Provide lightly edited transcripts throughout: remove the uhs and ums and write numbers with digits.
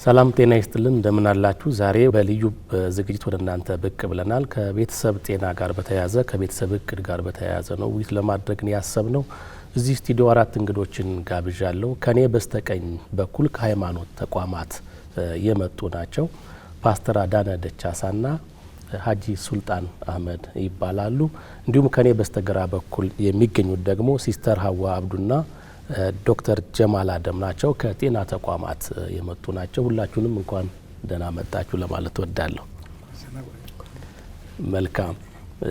ሰላም ጤና ይስጥልን እንደምን አላችሁ? ዛሬ በልዩ ዝግጅት ወደ እናንተ ብቅ ብለናል። ከቤተሰብ ጤና ጋር በተያያዘ ከቤተሰብ እቅድ ጋር በተያያዘ ነው ውይይት ለማድረግ ያሰብነው። እዚህ ስቱዲዮ 4 እንግዶችን ጋብዣለሁ። ከኔ በስተቀኝ በኩል ከሃይማኖት ተቋማት የመጡ ናቸው። ፓስተር አዳነ ደቻሳና ሀጂ ሱልጣን አህመድ ይባላሉ። እንዲሁም ከኔ በስተግራ በኩል የሚገኙት ደግሞ ሲስተር ሀዋ አብዱና ዶክተር ጀማል አደም ናቸው። ከጤና ተቋማት የመጡ ናቸው። ሁላችሁንም እንኳን ደህና መጣችሁ ለማለት ወዳለሁ። መልካም።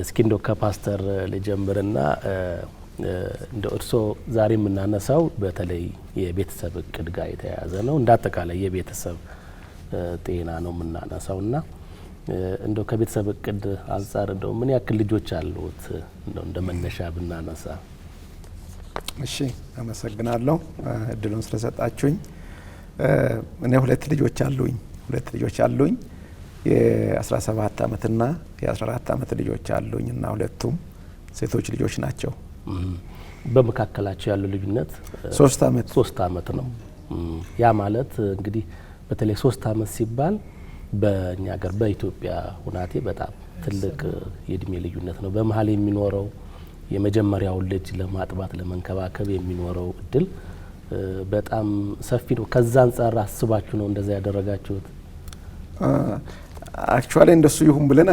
እስኪ እንደው ከፓስተር ልጀምርና እንደው እርሶ ዛሬ የምናነሳው በተለይ የቤተሰብ እቅድ ጋር የተያያዘ ነው። እንዳጠቃላይ የቤተሰብ ጤና ነው የምናነሳውና እንደው ከቤተሰብ እቅድ አንጻር እንደው ምን ያክል ልጆች አሉት እንደው እንደመነሻ ብናነሳ? እሺ አመሰግናለሁ እድሉን ስለሰጣችሁኝ። እኔ ሁለት ልጆች አሉኝ የ17 አመትና የ14 አመት ልጆች አሉኝ እና ሁለቱም ሴቶች ልጆች ናቸው። በመካከላቸው ያለው ልዩነት 3 አመት ነው። ያ ማለት እንግዲህ በተለይ 3 አመት ሲባል በእኛ ሀገር በኢትዮጵያ ሁናቴ በጣም ትልቅ የእድሜ ልዩነት ነው። በመሀል የሚኖረው የመጀመሪያው ልጅ ለማጥባት ለመንከባከብ የሚኖረው እድል በጣም ሰፊ ነው። ከዛ አንጻር አስባችሁ ነው እንደዛ ያደረጋችሁት? አክቹአሊ እንደሱ ይሁን ብለን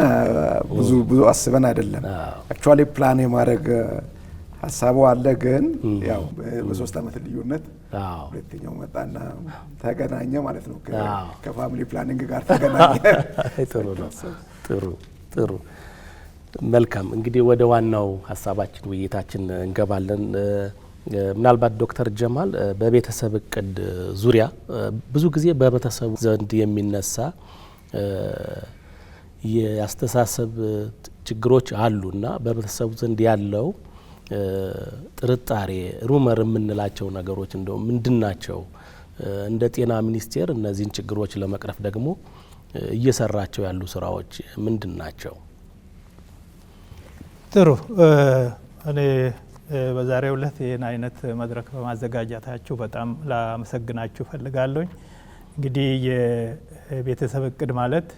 ብዙ አስበን አይደለም። አክቹአሊ ፕላን የማድረግ ሀሳቡ አለ፣ ግን ያው በ3 አመት ልዩነት ሁለተኛው መጣና ተገናኘ ማለት ነው። ከፋሚሊ ፕላኒንግ ጋር ተገናኘ። ጥሩ ነው። ጥሩ መልካም። እንግዲህ ወደ ዋናው ሀሳባችን ውይይታችን እንገባለን። ምናልባት ዶክተር ጀማል በቤተሰብ እቅድ ዙሪያ ብዙ ጊዜ በቤተሰቡ ዘንድ የሚነሳ የአስተሳሰብ ችግሮች አሉና በቤተሰቡ ዘንድ ያለው ጥርጣሬ፣ ሩመር የምንላቸው ነገሮች እንደው ምንድናቸው? እንደ ጤና ሚኒስቴር እነዚህን ችግሮች ለመቅረፍ ደግሞ እየሰራቸው ያሉ ስራዎች ምንድናቸው? ጥሩ። እኔ በዛሬው ዕለት ይህን አይነት መድረክ በማዘጋጀታችሁ በጣም ላመሰግናችሁ ፈልጋለሁኝ። እንግዲህ የቤተሰብ እቅድ ማለት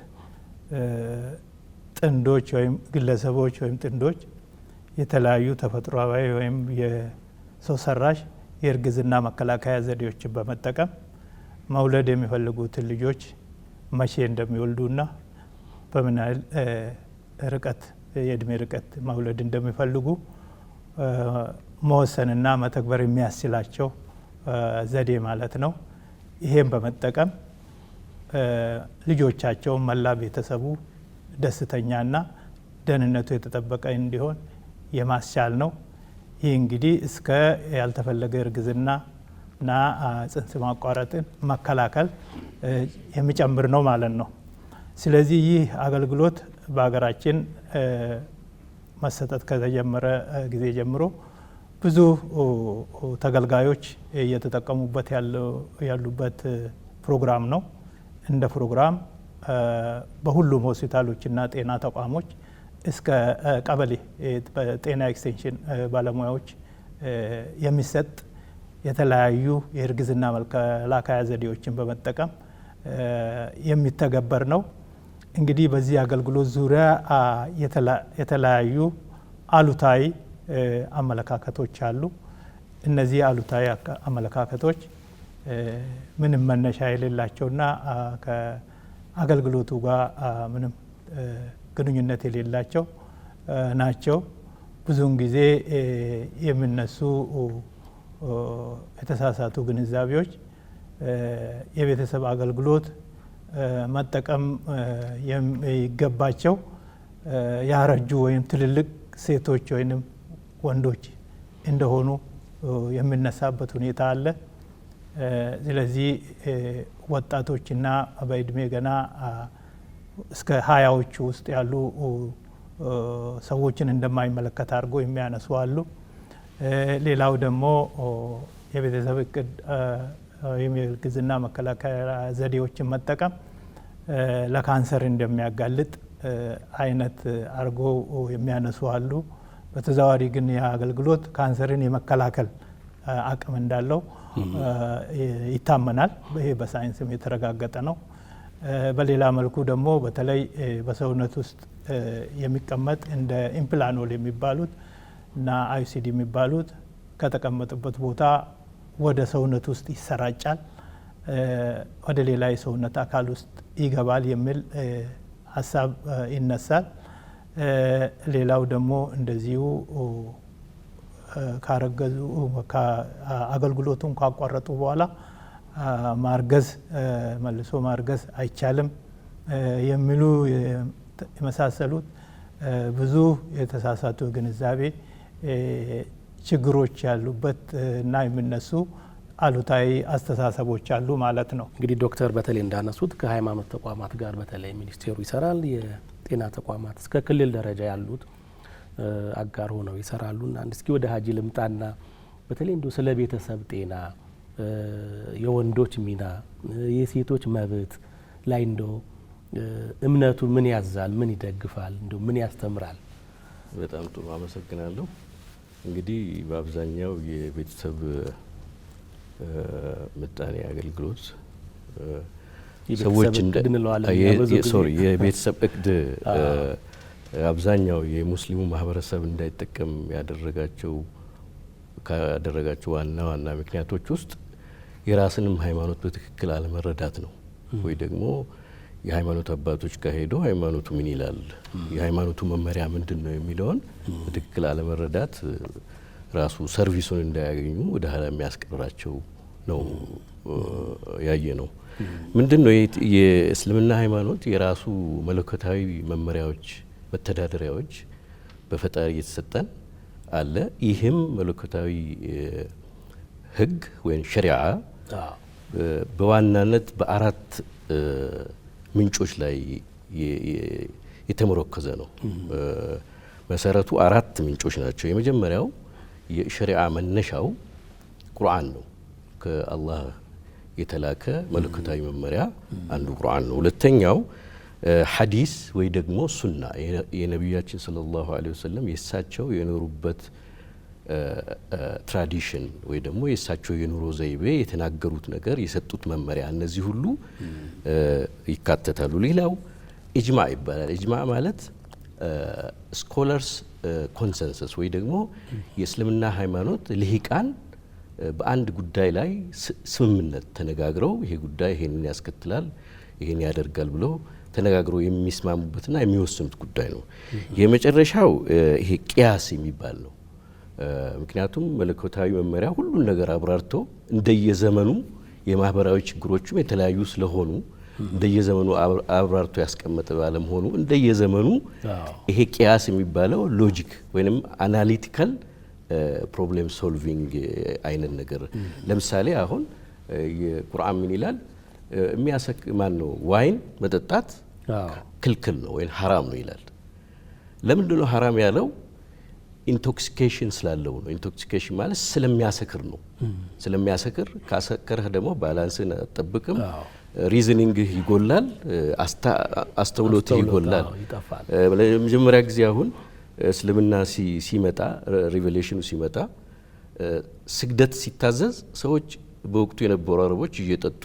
ጥንዶች ወይም ግለሰቦች ወይም ጥንዶች የተለያዩ ተፈጥሯዊ ወይም የሰው ሰራሽ የእርግዝና መከላከያ ዘዴዎችን በመጠቀም መውለድ የሚፈልጉትን ልጆች መቼ እንደሚወልዱና በምን ያህል ርቀት የእድሜ ርቀት መውለድ እንደሚፈልጉ መወሰንና መተግበር የሚያስችላቸው ዘዴ ማለት ነው። ይሄን በመጠቀም ልጆቻቸውን መላ ቤተሰቡ ደስተኛና ደህንነቱ የተጠበቀ እንዲሆን የማስቻል ነው። ይህ እንግዲህ እስከ ያልተፈለገ እርግዝናና ጽንስ ማቋረጥን መከላከል የሚጨምር ነው ማለት ነው። ስለዚህ ይህ አገልግሎት በሀገራችን መሰጠት ከተጀመረ ጊዜ ጀምሮ ብዙ ተገልጋዮች እየተጠቀሙበት ያሉበት ፕሮግራም ነው። እንደ ፕሮግራም በሁሉም ሆስፒታሎችና ጤና ተቋሞች እስከ ቀበሌ ጤና ኤክስቴንሽን ባለሙያዎች የሚሰጥ የተለያዩ የእርግዝና መከላከያ ዘዴዎችን በመጠቀም የሚተገበር ነው። እንግዲህ በዚህ አገልግሎት ዙሪያ የተለያዩ አሉታዊ አመለካከቶች አሉ። እነዚህ አሉታዊ አመለካከቶች ምንም መነሻ የሌላቸውና ከአገልግሎቱ ጋር ምንም ግንኙነት የሌላቸው ናቸው። ብዙውን ጊዜ የሚነሱ የተሳሳቱ ግንዛቤዎች የቤተሰብ አገልግሎት መጠቀም የሚገባቸው ያረጁ ወይም ትልልቅ ሴቶች ወይም ወንዶች እንደሆኑ የሚነሳበት ሁኔታ አለ። ስለዚህ ወጣቶችና በእድሜ ገና እስከ 20ዎቹ ውስጥ ያሉ ሰዎችን እንደማይመለከት አድርጎ የሚያነሱ አሉ። ሌላው ደግሞ የቤተሰብ እቅድ የእርግዝና መከላከያ ዘዴዎችን መጠቀም ለካንሰር እንደሚያጋልጥ አይነት አድርጎ የሚያነሱ አሉ። በተዘዋዋሪ ግን የአገልግሎት ካንሰርን የመከላከል አቅም እንዳለው ይታመናል። ይሄ በሳይንስም የተረጋገጠ ነው። በሌላ መልኩ ደግሞ በተለይ በሰውነት ውስጥ የሚቀመጥ እንደ ኢምፕላኖል የሚባሉት እና አይሲዲ የሚባሉት ከተቀመጡበት ቦታ ወደ ሰውነት ውስጥ ይሰራጫል፣ ወደ ሌላ የሰውነት አካል ውስጥ ይገባል የሚል ሀሳብ ይነሳል። ሌላው ደግሞ እንደዚሁ ካረገዙ አገልግሎቱን ካቋረጡ በኋላ ማርገዝ መልሶ ማርገዝ አይቻልም የሚሉ የመሳሰሉት ብዙ የተሳሳቱ ግንዛቤ ችግሮች ያሉበት እና የሚነሱ አሉታዊ አስተሳሰቦች አሉ ማለት ነው። እንግዲህ ዶክተር በተለይ እንዳነሱት ከሃይማኖት ተቋማት ጋር በተለይ ሚኒስቴሩ ይሰራል። የጤና ተቋማት እስከ ክልል ደረጃ ያሉት አጋር ሆነው ይሰራሉና እስኪ ወደ ሀጂ ልምጣና በተለይ እንዲሁ ስለ ቤተሰብ ጤና፣ የወንዶች ሚና፣ የሴቶች መብት ላይ እንደው እምነቱ ምን ያዛል፣ ምን ይደግፋል፣ እንደው ምን ያስተምራል? በጣም ጥሩ አመሰግናለሁ። እንግዲህ በአብዛኛው የቤተሰብ ምጣኔ አገልግሎት ሰዎች የቤተሰብ እቅድ አብዛኛው የሙስሊሙ ማህበረሰብ እንዳይጠቀም ካደረጋቸው ዋና ዋና ምክንያቶች ውስጥ የራስንም ሃይማኖት በትክክል አለመረዳት ነው። ወይ ደግሞ የሃይማኖት አባቶች ጋር ሄዶ ሃይማኖቱ ምን ይላል፣ የሃይማኖቱ መመሪያ ምንድን ነው የሚለውን በትክክል አለመረዳት ራሱ ሰርቪሱን እንዳያገኙ ወደ ኋላ የሚያስቀራቸው ነው ያየ ነው። ምንድን ነው የእስልምና ሃይማኖት የራሱ መለኮታዊ መመሪያዎች፣ መተዳደሪያዎች በፈጣሪ የተሰጠን አለ። ይህም መለኮታዊ ህግ ወይም ሸሪዓ በዋናነት በአራት ምንጮች ላይ የተመረኮዘ ነው። መሰረቱ አራት ምንጮች ናቸው። የመጀመሪያው የሸሪዓ መነሻው ቁርአን ነው። ከአላህ የተላከ መለኮታዊ መመሪያ አንዱ ቁርአን ነው። ሁለተኛው ሐዲስ ወይ ደግሞ ሱና የነቢያችን ሰለላሁ ዐለይሂ ወሰለም የእሳቸው የኖሩበት ትራዲሽን ወይ ደግሞ የእሳቸው የኑሮ ዘይቤ የተናገሩት ነገር የሰጡት መመሪያ እነዚህ ሁሉ ይካተታሉ። ሌላው ኢጅማዕ ይባላል። ኢጅማዕ ማለት ስኮለርስ ኮንሰንሰስ ወይ ደግሞ የእስልምና ሃይማኖት ልሂቃን በአንድ ጉዳይ ላይ ስምምነት ተነጋግረው ይሄ ጉዳይ ይሄንን ያስከትላል፣ ይሄን ያደርጋል ብለው ተነጋግረው የሚስማሙበትና የሚወስኑት ጉዳይ ነው። የመጨረሻው ይሄ ቂያስ የሚባል ነው። ምክንያቱም መለኮታዊ መመሪያ ሁሉን ነገር አብራርቶ እንደየዘመኑ የማህበራዊ ችግሮችም የተለያዩ ስለሆኑ እንደየዘመኑ አብራርቶ ያስቀመጠ ባለመሆኑ እንደየዘመኑ ይሄ ቂያስ የሚባለው ሎጂክ ወይንም አናሊቲካል ፕሮብሌም ሶልቪንግ አይነት ነገር። ለምሳሌ አሁን የቁርአን ምን ይላል? ማን ነው ዋይን መጠጣት ክልክል ነው ወይም ሐራም ነው ይላል። ለምንድን ነው ሐራም ያለው? ኢንቶክሲኬሽን ስላለው ነው። ኢንቶክሲኬሽን ማለት ስለሚያሰክር ነው። ስለሚያሰክር ካሰከረህ ደግሞ ባላንስን አትጠብቅም፣ ሪዝኒንግህ ይጎላል፣ አስተውሎትህ ይጎላል። ለመጀመሪያ ጊዜ አሁን እስልምና ሲመጣ ሪቨሌሽኑ ሲመጣ ስግደት ሲታዘዝ ሰዎች በወቅቱ የነበሩ አረቦች እየጠጡ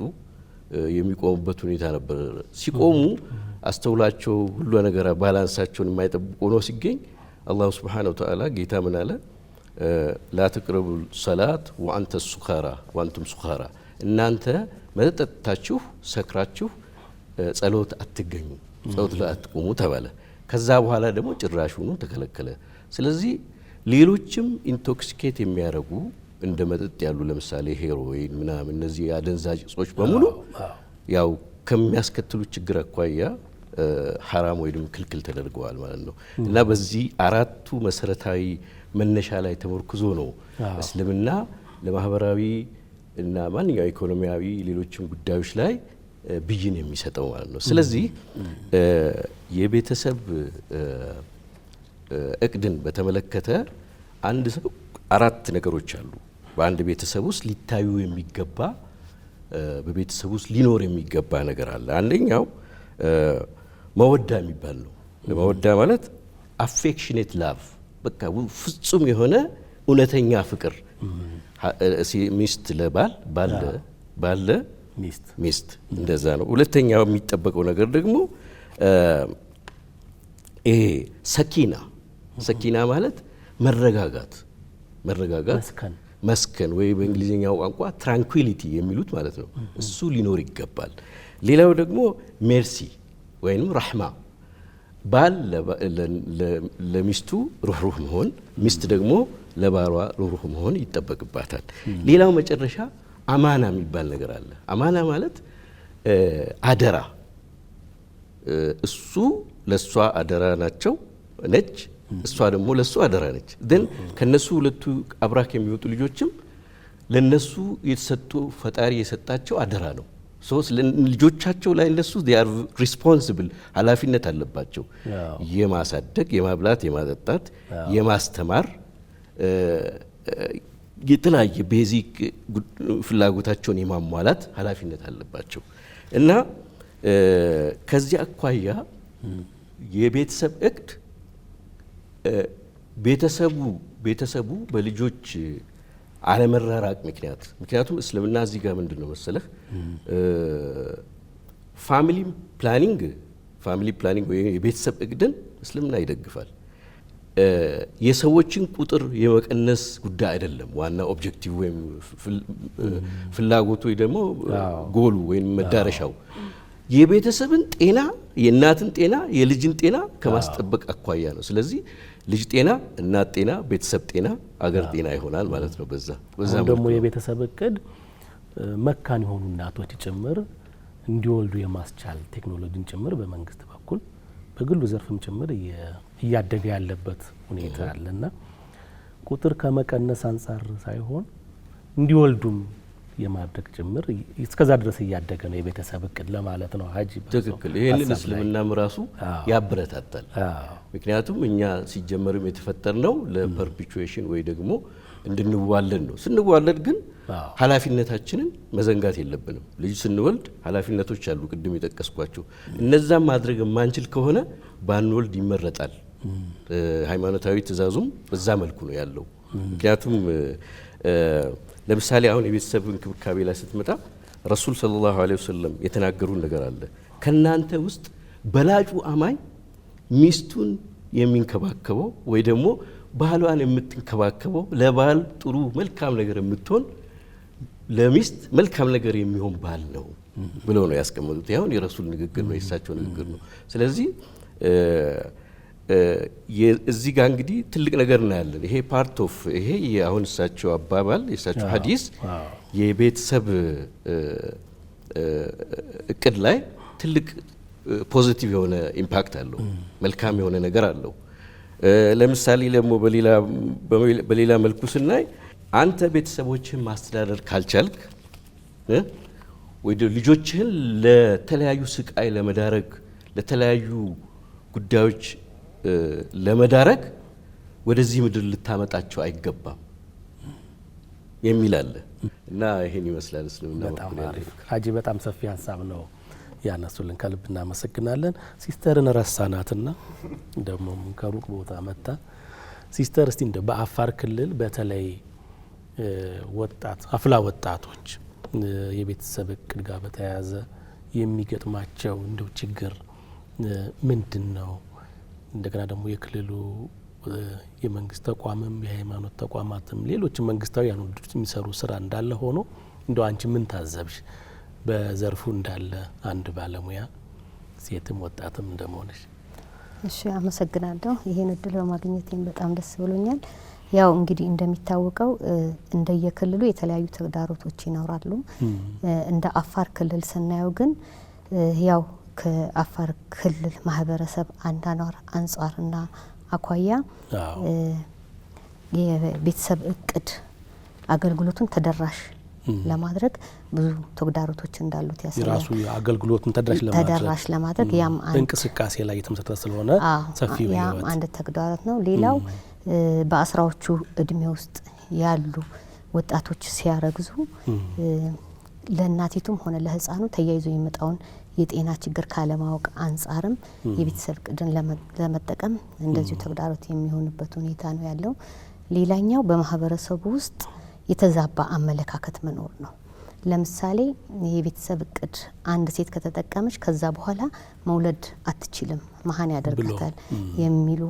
የሚቆሙበት ሁኔታ ነበር። ሲቆሙ አስተውላቸው ሁሉ ነገር ባላንሳቸውን የማይጠብቁ ነው ሲገኝ አላሁ ስብሓነሁ ወተዓላ ጌታ ምን አለ? ላ ተቅረቡ ሰላት ወአንቱም ሱኻራ፣ እናንተ መጠጣችሁ ሰክራችሁ ጸሎት አትገኙ፣ ጸሎት ላይ አትቆሙ ተባለ። ከዛ በኋላ ደግሞ ጭራሹኑ ተከለከለ። ስለዚህ ሌሎችም ኢንቶክሲኬት የሚያደርጉ እንደ መጠጥ ያሉ ለምሳሌ ሄሮይን ምናምን እነዚህ አደንዛዥ እጾች በሙሉ ያው ከሚያስከትሉ ችግር አኳያ ሐራም ወይም ክልክል ተደርገዋል ማለት ነው። እና በዚህ አራቱ መሰረታዊ መነሻ ላይ ተመርኩዞ ነው እስልምና ለማህበራዊ እና ማንኛው ኢኮኖሚያዊ ሌሎችም ጉዳዮች ላይ ብይን የሚሰጠው ማለት ነው። ስለዚህ የቤተሰብ እቅድን በተመለከተ አንድ ሰው አራት ነገሮች አሉ በአንድ ቤተሰብ ውስጥ ሊታዩ የሚገባ በቤተሰብ ውስጥ ሊኖር የሚገባ ነገር አለ። አንደኛው መወዳ የሚባል ነው። መወዳ ማለት አፌክሽኔት ላቭ፣ በቃ ፍጹም የሆነ እውነተኛ ፍቅር ሚስት ለባል ባል ሚስት እንደዛ ነው። ሁለተኛው የሚጠበቀው ነገር ደግሞ ይሄ ሰኪና ማለት መረጋጋት መስከን ወይ በእንግሊዝኛው ቋንቋ ትራንኩዊሊቲ የሚሉት ማለት ነው። እሱ ሊኖር ይገባል። ሌላው ደግሞ ሜርሲ ወይም ራህማ፣ ባል ለሚስቱ ሩህሩህ መሆን፣ ሚስት ደግሞ ለባሏ ሩህሩህ መሆን ይጠበቅባታል። ሌላው መጨረሻ አማና የሚባል ነገር አለ። አማና ማለት አደራ፣ እሱ ለሷ አደራ ነች፣ እሷ ደግሞ ለሱ አደራ ነች። ግን ከነሱ ሁለቱ አብራክ የሚወጡ ልጆችም ለነሱ የተሰጡ ፈጣሪ የሰጣቸው አደራ ነው። ልጆቻቸው ላይ እነሱ ዲያር ሪስፖንሲብል ኃላፊነት አለባቸው። የማሳደግ፣ የማብላት፣ የማጠጣት፣ የማስተማር የተለያየ ቤዚክ ፍላጎታቸውን የማሟላት ኃላፊነት አለባቸው እና ከዚህ አኳያ የቤተሰብ እቅድ ቤተሰቡ በልጆች አለመራራቅ ምክንያቱም እስልምና እዚህ ጋር ምንድን ነው መሰለህ ፋሚሊ ፕላኒንግ ወይ የቤተሰብ እቅድን እስልምና ይደግፋል። የሰዎችን ቁጥር የመቀነስ ጉዳይ አይደለም ዋና ኦብጀክቲቭ ወይም ፍላጎቱ ወይ ደግሞ ጎሉ ወይም መዳረሻው የቤተሰብን ጤና፣ የእናትን ጤና፣ የልጅን ጤና ከማስጠበቅ አኳያ ነው። ስለዚህ ልጅ ጤና፣ እናት ጤና፣ ቤተሰብ ጤና፣ አገር ጤና ይሆናል ማለት ነው። በዛ ደግሞ የቤተሰብ እቅድ መካን የሆኑ እናቶች ጭምር እንዲወልዱ የማስቻል ቴክኖሎጂን ጭምር በመንግስት በኩል በግሉ ዘርፍም ጭምር እያደገ ያለበት ሁኔታ አለና ቁጥር ከመቀነስ አንጻር ሳይሆን እንዲወልዱም የማድረግ ጭምር እስከዛ ድረስ እያደገ ነው የቤተሰብ እቅድ ለማለት ነው። ሀጂ ትክክል። ይሄንን እስልምናም ራሱ ያበረታታል። ምክንያቱም እኛ ሲጀመርም የተፈጠርነው ለፐርፒቹዌሽን ወይ ደግሞ እንድንዋለድ ነው። ስንዋለድ ግን ኃላፊነታችንን መዘንጋት የለብንም። ልጅ ስንወልድ ኃላፊነቶች አሉ ቅድም የጠቀስኳቸው። እነዛም ማድረግ የማንችል ከሆነ ባንወልድ ይመረጣል። ሃይማኖታዊ ትእዛዙም በዛ መልኩ ነው ያለው። ምክንያቱም ለምሳሌ አሁን የቤተሰብ እንክብካቤ ላይ ስትመጣ ረሱል ሰለላሁ ዐለይሂ ወሰለም የተናገሩን ነገር አለ። ከናንተ ውስጥ በላጩ አማኝ ሚስቱን የሚንከባከበው ወይ ደግሞ ባሏን የምትንከባከበው ለባል ጥሩ መልካም ነገር የምትሆን ለሚስት መልካም ነገር የሚሆን ባል ነው ብለው ነው ያስቀመጡት። ያሁን የረሱል ንግግር ነው፣ የእሳቸው ንግግር ነው። ስለዚህ እዚህ ጋር እንግዲህ ትልቅ ነገር እናያለን። ይሄ ፓርት ኦፍ ይሄ አሁን እሳቸው አባባል የእሳቸው ሀዲስ የቤተሰብ እቅድ ላይ ትልቅ ፖዚቲቭ የሆነ ኢምፓክት አለው፣ መልካም የሆነ ነገር አለው። ለምሳሌ ደግሞ በሌላ መልኩ ስናይ አንተ ቤተሰቦችህን ማስተዳደር ካልቻልክ ወይ ልጆችህን ለተለያዩ ስቃይ ለመዳረግ ለተለያዩ ጉዳዮች ለመዳረግ ወደዚህ ምድር ልታመጣቸው አይገባም የሚል አለ እና ይሄን ይመስላል እስልምና። በጣም አሪፍ ሀጂ፣ በጣም ሰፊ ሀሳብ ነው ያነሱልን፣ ከልብ እናመሰግናለን። ሲስተርን ረሳናትና ደግሞ ከሩቅ ቦታ መጣ። ሲስተር እስቲ እንደ በአፋር ክልል በተለይ አፍላ ወጣቶች የቤተሰብ እቅድ ጋር በተያያዘ የሚገጥማቸው እንደው ችግር ምንድን ነው? እንደገና ደግሞ የክልሉ የመንግስት ተቋምም የሃይማኖት ተቋማትም ሌሎችም መንግስታዊ ያልሆኑ የሚሰሩ ስራ እንዳለ ሆኖ እንደው አንቺ ምን ታዘብሽ? በዘርፉ እንዳለ አንድ ባለሙያ ሴትም ወጣትም እንደመሆንሽ። እሺ፣ አመሰግናለሁ። ይሄን እድል በማግኘቴም በጣም ደስ ብሎኛል። ያው እንግዲህ እንደሚታወቀው እንደየክልሉ የተለያዩ ተግዳሮቶች ይኖራሉ። እንደ አፋር ክልል ስናየው ግን ያው ከአፋር ክልል ማህበረሰብ አኗኗር አንጻርና አኳያ የቤተሰብ እቅድ አገልግሎቱን ተደራሽ ለማድረግ ብዙ ተግዳሮቶች እንዳሉት ያሳያል። የራሱ አገልግሎቱን ተደራሽ ለማድረግ ያም እንቅስቃሴ ላይ የተመሰረተ ስለሆነ ሰፊው ያም አንድ ተግዳሮት ነው። ሌላው በአስራዎቹ እድሜ ውስጥ ያሉ ወጣቶች ሲያረግዙ ለእናቲቱም ሆነ ለህፃኑ ተያይዞ የሚመጣውን የጤና ችግር ካለማወቅ አንጻርም የቤተሰብ እቅድን ለመጠቀም እንደዚሁ ተግዳሮት የሚሆንበት ሁኔታ ነው ያለው። ሌላኛው በማህበረሰቡ ውስጥ የተዛባ አመለካከት መኖር ነው። ለምሳሌ የቤተሰብ እቅድ አንድ ሴት ከተጠቀመች ከዛ በኋላ መውለድ አትችልም፣ መሀን ያደርጋታል የሚሉ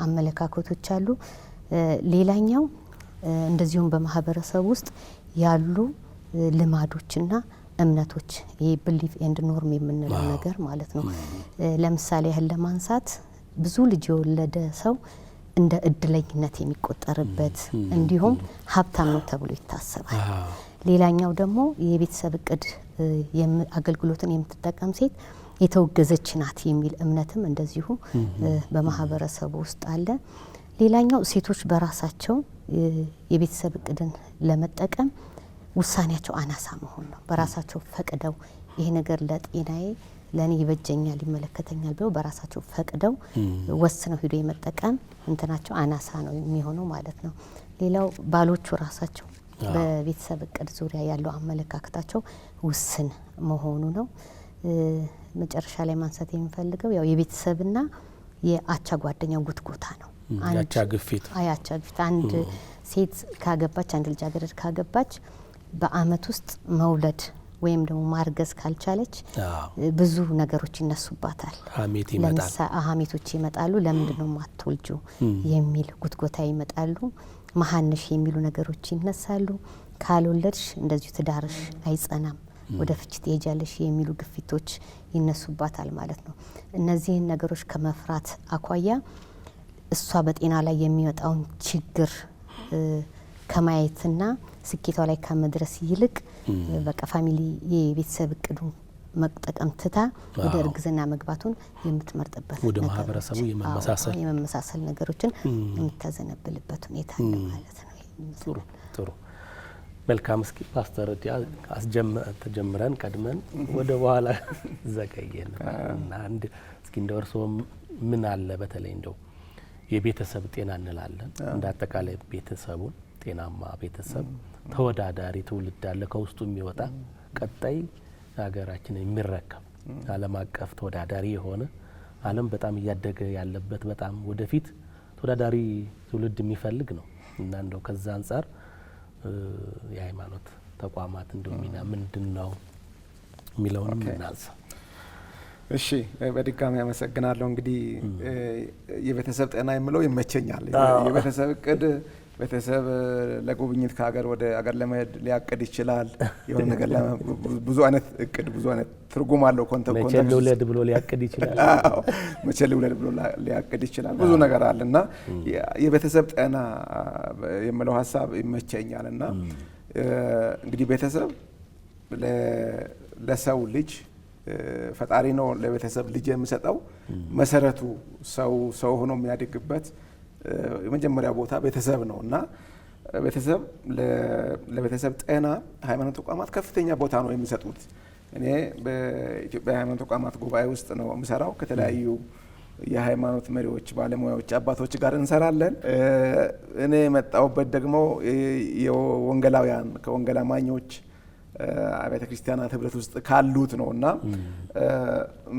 አመለካከቶች አሉ። ሌላኛው እንደዚሁም በማህበረሰብ ውስጥ ያሉ ልማዶችና እምነቶች ይሄ ብሊፍ ኤንድ ኖርም የምንለው ነገር ማለት ነው። ለምሳሌ ያህል ለማንሳት ብዙ ልጅ የወለደ ሰው እንደ እድለኝነት የሚቆጠርበት እንዲሁም ሀብታም ነው ተብሎ ይታሰባል። ሌላኛው ደግሞ የቤተሰብ እቅድ አገልግሎትን የምትጠቀም ሴት የተወገዘች ናት የሚል እምነትም እንደዚሁ በማህበረሰቡ ውስጥ አለ። ሌላኛው ሴቶች በራሳቸው የቤተሰብ እቅድን ለመጠቀም ውሳኔያቸው አናሳ መሆን ነው። በራሳቸው ፈቅደው ይሄ ነገር ለጤናዬ ለኔ ይበጀኛል ይመለከተኛል ብለው በራሳቸው ፈቅደው ወስነው ሄዶ የመጠቀም እንትናቸው አናሳ ነው የሚሆነው ማለት ነው። ሌላው ባሎቹ ራሳቸው በቤተሰብ እቅድ ዙሪያ ያለው አመለካከታቸው ውስን መሆኑ ነው። መጨረሻ ላይ ማንሳት የሚፈልገው ያው የቤተሰብና የአቻ ጓደኛው ጉትጎታ ነው። አቻ ግፊት አንድ ሴት ካገባች አንድ ልጃገረድ ካገባች በአመት ውስጥ መውለድ ወይም ደግሞ ማርገዝ ካልቻለች ብዙ ነገሮች ይነሱባታል። ሀሜቶች ይመጣሉ። ለምንድን ነው ማትወልጁ የሚል ጉትጎታ ይመጣሉ። መሀንሽ የሚሉ ነገሮች ይነሳሉ። ካልወለድሽ እንደዚሁ ትዳርሽ አይጸናም፣ ወደ ፍቺ ትሄጃለሽ የሚሉ ግፊቶች ይነሱባታል ማለት ነው። እነዚህን ነገሮች ከመፍራት አኳያ እሷ በጤና ላይ የሚወጣውን ችግር ከማየትና ስኬቷ ላይ ከመድረስ ይልቅ በቃ ፋሚሊ የቤተሰብ እቅዱን መጠቀም ትታ ወደ እርግዝና መግባቱን የምትመርጥበት ወደ ማህበረሰቡ የመመሳሰል ነገሮችን የምታዘነብልበት ሁኔታ አለ ማለት ነው። ጥሩ መልካም። እስኪ ፓስተር ተጀምረን ቀድመን ወደ በኋላ ዘገየን እና እስኪ እንደው እርስዎ ምን አለ በተለይ እንደው የቤተሰብ ጤና እንላለን እንደ አጠቃላይ ቤተሰቡን ጤናማ ቤተሰብ ተወዳዳሪ ትውልድ አለ ከውስጡ የሚወጣ ቀጣይ ሀገራችንን የሚረከብ ዓለም አቀፍ ተወዳዳሪ የሆነ ዓለም በጣም እያደገ ያለበት በጣም ወደፊት ተወዳዳሪ ትውልድ የሚፈልግ ነው እና እንደው ከዛ አንጻር የሃይማኖት ተቋማት እንደው ሚና ምንድነው የሚለውን እናንሳ። እሺ በድጋሚ አመሰግናለሁ። እንግዲህ የቤተሰብ ጤና የምለው ይመቸኛል። የቤተሰብ እቅድ ቤተሰብ ለጉብኝት ከሀገር ወደ ሀገር ለመሄድ ሊያቅድ ይችላል። የሆነ ነገር ብዙ አይነት እቅድ ብዙ አይነት ትርጉም አለው። መቼ ልውለድ ብሎ ሊያቅድ ይችላል። መቼ ልውለድ ብሎ ሊያቅድ ይችላል። ብዙ ነገር አለና የቤተሰብ ጤና የምለው ሀሳብ ይመቸኛል እና እንግዲህ ቤተሰብ ለሰው ልጅ ፈጣሪ ነው ለቤተሰብ ልጅ የሚሰጠው መሰረቱ ሰው ሆኖ የሚያድግበት የመጀመሪያ ቦታ ቤተሰብ ነው እና ቤተሰብ ለቤተሰብ ጤና ሃይማኖት ተቋማት ከፍተኛ ቦታ ነው የሚሰጡት። እኔ በኢትዮጵያ ሃይማኖት ተቋማት ጉባኤ ውስጥ ነው የምሰራው። ከተለያዩ የሃይማኖት መሪዎች፣ ባለሙያዎች፣ አባቶች ጋር እንሰራለን። እኔ የመጣሁበት ደግሞ የወንጌላውያን ከወንጌል አማኞች አብያተ ክርስቲያናት ህብረት ውስጥ ካሉት ነው እና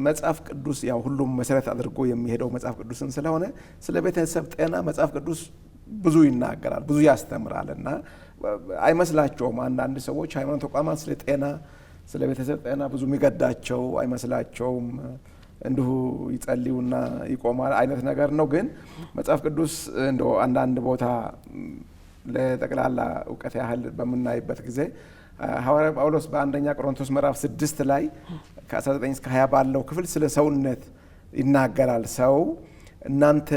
መጽሐፍ ቅዱስ ያው ሁሉም መሰረት አድርጎ የሚሄደው መጽሐፍ ቅዱስን ስለሆነ ስለ ቤተሰብ ጤና መጽሐፍ ቅዱስ ብዙ ይናገራል፣ ብዙ ያስተምራል እና አይመስላቸውም አንዳንድ ሰዎች ሃይማኖት ተቋማት ስለ ጤና ስለ ቤተሰብ ጤና ብዙ የሚገዳቸው አይመስላቸውም። እንዲሁ ይጸልዩና ይቆማል አይነት ነገር ነው። ግን መጽሐፍ ቅዱስ እንደው አንዳንድ ቦታ ለጠቅላላ እውቀት ያህል በምናይበት ጊዜ ሐዋርያ ጳውሎስ በአንደኛ ቆሮንቶስ ምዕራፍ 6 ላይ ከ19 እስከ 20 ባለው ክፍል ስለ ሰውነት ይናገራል። ሰው እናንተ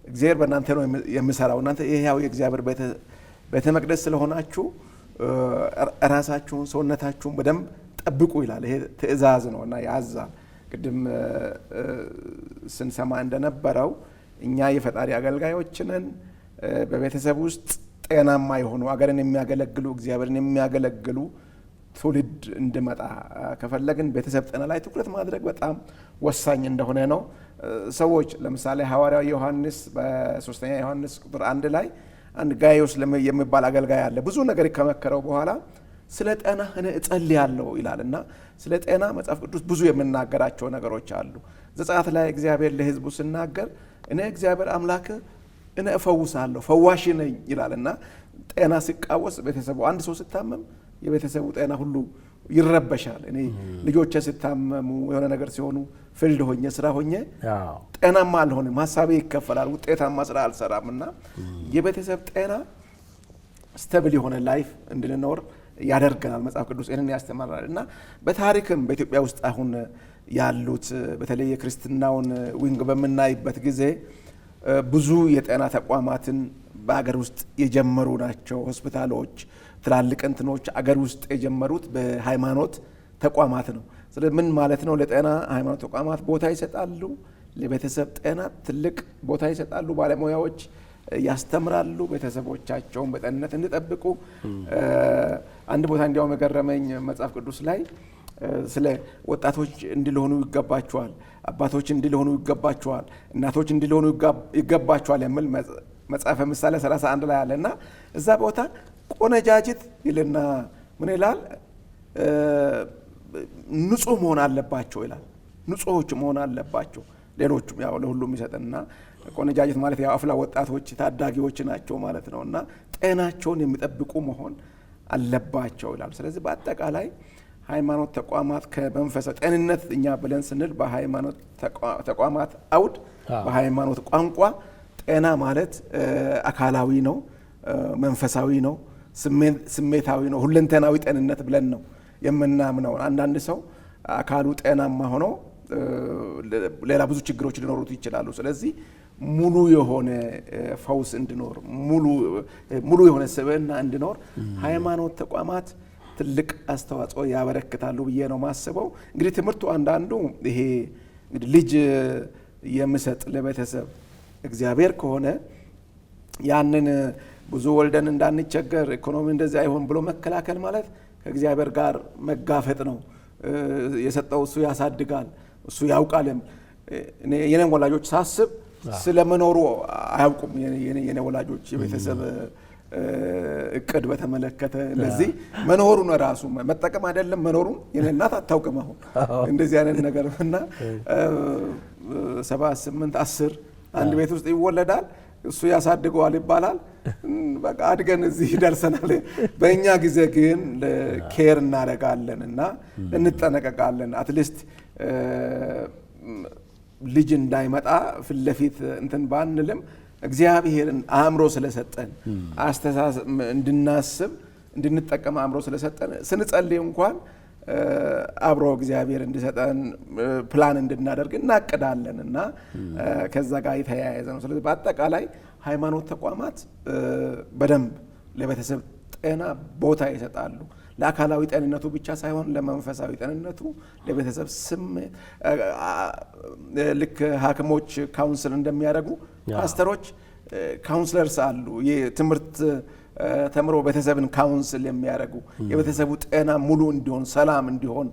እግዚአብሔር በእናንተ ነው የሚሰራው፣ እናንተ የሕያው የእግዚአብሔር ቤተ መቅደስ ስለሆናችሁ ራሳችሁን ሰውነታችሁን በደንብ ጠብቁ ይላል። ይሄ ትእዛዝ ነው እና ያዛል። ቅድም ስንሰማ እንደነበረው እኛ የፈጣሪ አገልጋዮች ነን። በቤተሰብ ውስጥ ጤናማ የሆኑ አገርን የሚያገለግሉ እግዚአብሔርን የሚያገለግሉ ትውልድ እንዲመጣ ከፈለግን ቤተሰብ ጤና ላይ ትኩረት ማድረግ በጣም ወሳኝ እንደሆነ ነው። ሰዎች ለምሳሌ ሐዋርያው ዮሐንስ በ3ኛ ዮሐንስ ቁጥር 1 ላይ አንድ ጋይዮስ የሚባል አገልጋይ አለ። ብዙ ነገር ከመከረው በኋላ ስለ ጤና እኔ እጸልያለሁ ይላል እና ስለ ጤና መጽሐፍ ቅዱስ ብዙ የምናገራቸው ነገሮች አሉ። ዘጸአት ላይ እግዚአብሔር ለሕዝቡ ሲናገር እኔ እግዚአብሔር አምላክ እኔ እፈውሳለሁ ፈዋሽ ነኝ ይላል እና ጤና ሲቃወስ ቤተሰቡ አንድ ሰው ሲታመም የቤተሰቡ ጤና ሁሉ ይረበሻል። እኔ ልጆቼ ሲታመሙ የሆነ ነገር ሲሆኑ ፊልድ ሆኜ ስራ ሆኜ ጤናማ አልሆንም፣ ሀሳቤ ይከፈላል፣ ውጤታማ ስራ አልሰራም እና የቤተሰብ ጤና ስተብል የሆነ ላይፍ እንድንኖር ያደርገናል። መጽሐፍ ቅዱስ ይህንን ያስተምራል እና በታሪክም በኢትዮጵያ ውስጥ አሁን ያሉት በተለይ የክርስትናውን ዊንግ በምናይበት ጊዜ ብዙ የጤና ተቋማትን በአገር ውስጥ የጀመሩ ናቸው። ሆስፒታሎች፣ ትላልቅ እንትኖች አገር ውስጥ የጀመሩት በሃይማኖት ተቋማት ነው። ስለዚህ ምን ማለት ነው? ለጤና ሃይማኖት ተቋማት ቦታ ይሰጣሉ። ለቤተሰብ ጤና ትልቅ ቦታ ይሰጣሉ። ባለሙያዎች ያስተምራሉ ቤተሰቦቻቸውን በጤንነት እንዲጠብቁ። አንድ ቦታ እንዲያውም የገረመኝ መጽሐፍ ቅዱስ ላይ ስለ ወጣቶች እንዲልሆኑ ይገባቸዋል፣ አባቶች እንዲልሆኑ ይገባቸዋል፣ እናቶች እንዲልሆኑ ይገባቸዋል የሚል መጽሐፈ ምሳሌ 31 ላይ አለ እና እዛ ቦታ ቆነጃጅት ይልና ምን ይላል? ንጹህ መሆን አለባቸው ይላል። ንጹሆች መሆን አለባቸው። ሌሎቹም ያው ለሁሉም ይሰጥና ቆነጃጅት ማለት ያው አፍላ ወጣቶች ታዳጊዎች ናቸው ማለት ነው እና ጤናቸውን የሚጠብቁ መሆን አለባቸው ይላል። ስለዚህ በአጠቃላይ ሃይማኖት ተቋማት ከመንፈሳዊ ጤንነት እኛ ብለን ስንል በሃይማኖት ተቋማት አውድ በሃይማኖት ቋንቋ ጤና ማለት አካላዊ ነው፣ መንፈሳዊ ነው፣ ስሜታዊ ነው፣ ሁለንተናዊ ጤንነት ብለን ነው የምናምነው። አንዳንድ ሰው አካሉ ጤናማ ሆኖ ሌላ ብዙ ችግሮች ሊኖሩት ይችላሉ። ስለዚህ ሙሉ የሆነ ፈውስ እንዲኖር ሙሉ የሆነ ስብዕና እንዲኖር ሃይማኖት ተቋማት ትልቅ አስተዋጽኦ ያበረክታሉ ብዬ ነው ማስበው። እንግዲህ ትምህርቱ አንዳንዱ ይሄ እንግዲህ ልጅ የሚሰጥ ለቤተሰብ እግዚአብሔር ከሆነ ያንን ብዙ ወልደን እንዳንቸገር ኢኮኖሚ እንደዚህ አይሆን ብሎ መከላከል ማለት ከእግዚአብሔር ጋር መጋፈጥ ነው። የሰጠው እሱ ያሳድጋል፣ እሱ ያውቃል። የኔን ወላጆች ሳስብ ስለመኖሩ አያውቁም። የኔ ወላጆች የቤተሰብ እቅድ በተመለከተ ለዚህ መኖሩን ራሱ መጠቀም አይደለም መኖሩን የኔ እናት አታውቅም። አሁን እንደዚህ አይነት ነገር እና 7 8 10 አንድ ቤት ውስጥ ይወለዳል፣ እሱ ያሳድገዋል ይባላል። በቃ አድገን እዚህ ደርሰናል። በእኛ ጊዜ ግን ኬር እናደርጋለን እና እንጠነቀቃለን። አትሊስት ልጅ እንዳይመጣ ፊት ለፊት እንትን ባንልም እግዚአብሔርን አእምሮ ስለሰጠን አስተሳሰብ እንድናስብ እንድንጠቀም አእምሮ ስለሰጠን ስንጸልይ እንኳን አብሮ እግዚአብሔር እንዲሰጠን ፕላን እንድናደርግ እናቅዳለን እና ከዛ ጋር የተያያዘ ነው። ስለዚህ በአጠቃላይ ሃይማኖት ተቋማት በደንብ ለቤተሰብ ጤና ቦታ ይሰጣሉ። ለአካላዊ ጤንነቱ ብቻ ሳይሆን ለመንፈሳዊ ጤንነቱ፣ ለቤተሰብ ስሜት ልክ ሐኪሞች ካውንስል እንደሚያደርጉ ፓስተሮች ካውንስለርስ አሉ። የትምህርት ተምሮ ቤተሰብን ካውንስል የሚያደርጉ የቤተሰቡ ጤና ሙሉ እንዲሆን ሰላም እንዲሆን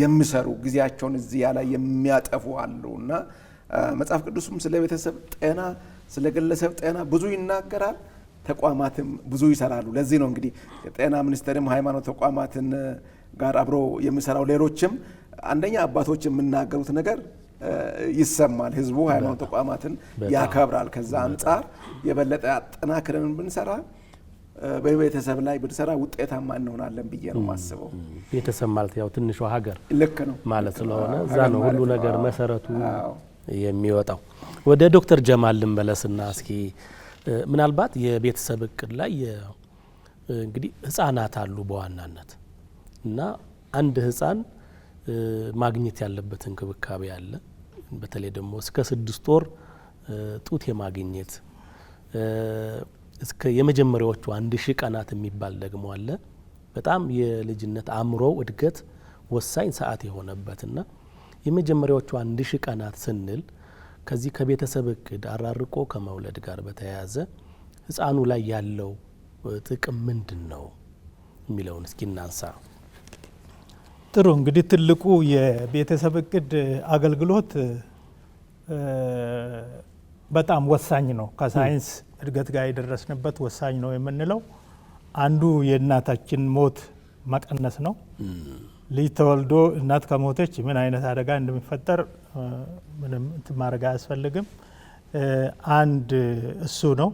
የሚሰሩ ጊዜያቸውን እዚያ ላይ የሚያጠፉ አሉ እና መጽሐፍ ቅዱስም ስለ ቤተሰብ ጤና ስለ ግለሰብ ጤና ብዙ ይናገራል። ተቋማትም ብዙ ይሰራሉ። ለዚህ ነው እንግዲህ የጤና ሚኒስቴርም ሃይማኖት ተቋማትን ጋር አብሮ የሚሰራው። ሌሎችም አንደኛ አባቶች የሚናገሩት ነገር ይሰማል። ህዝቡ ሃይማኖት ተቋማትን ያከብራል። ከዛ አንጻር የበለጠ አጠናክረን ብንሰራ በቤተሰብ ላይ ብንሰራ ውጤታማ እንሆናለን ብዬ ነው ማስበው። ቤተሰብ ማለት ያው ትንሿ ሀገር ልክ ነው ማለት ስለሆነ እዛ ነው ሁሉ ነገር መሰረቱ የሚወጣው። ወደ ዶክተር ጀማል ልንመለስና እስኪ ምናልባት የቤተሰብ እቅድ ላይ እንግዲህ ህፃናት አሉ በዋናነት እና አንድ ህፃን ማግኘት ያለበት እንክብካቤ አለ። በተለይ ደግሞ እስከ 6 ወር ጡት የማግኘት እስከ የመጀመሪያዎቹ 1000 ቀናት የሚባል ደግሞ አለ። በጣም የልጅነት አእምሮ እድገት ወሳኝ ሰዓት የሆነበትና የመጀመሪያዎቹ 1000 ቀናት ስንል ከዚህ ከቤተሰብ እቅድ አራርቆ ከመውለድ ጋር በተያያዘ ህፃኑ ላይ ያለው ጥቅም ምንድነው የሚለውን እስኪ እናንሳ። ጥሩ እንግዲህ ትልቁ የቤተሰብ እቅድ አገልግሎት በጣም ወሳኝ ነው። ከሳይንስ እድገት ጋር የደረስንበት ወሳኝ ነው የምንለው አንዱ የእናታችን ሞት መቀነስ ነው። ልጅ ተወልዶ እናት ከሞተች ምን አይነት አደጋ እንደሚፈጠር ምንም ማድረግ አያስፈልግም። አንድ እሱ ነው።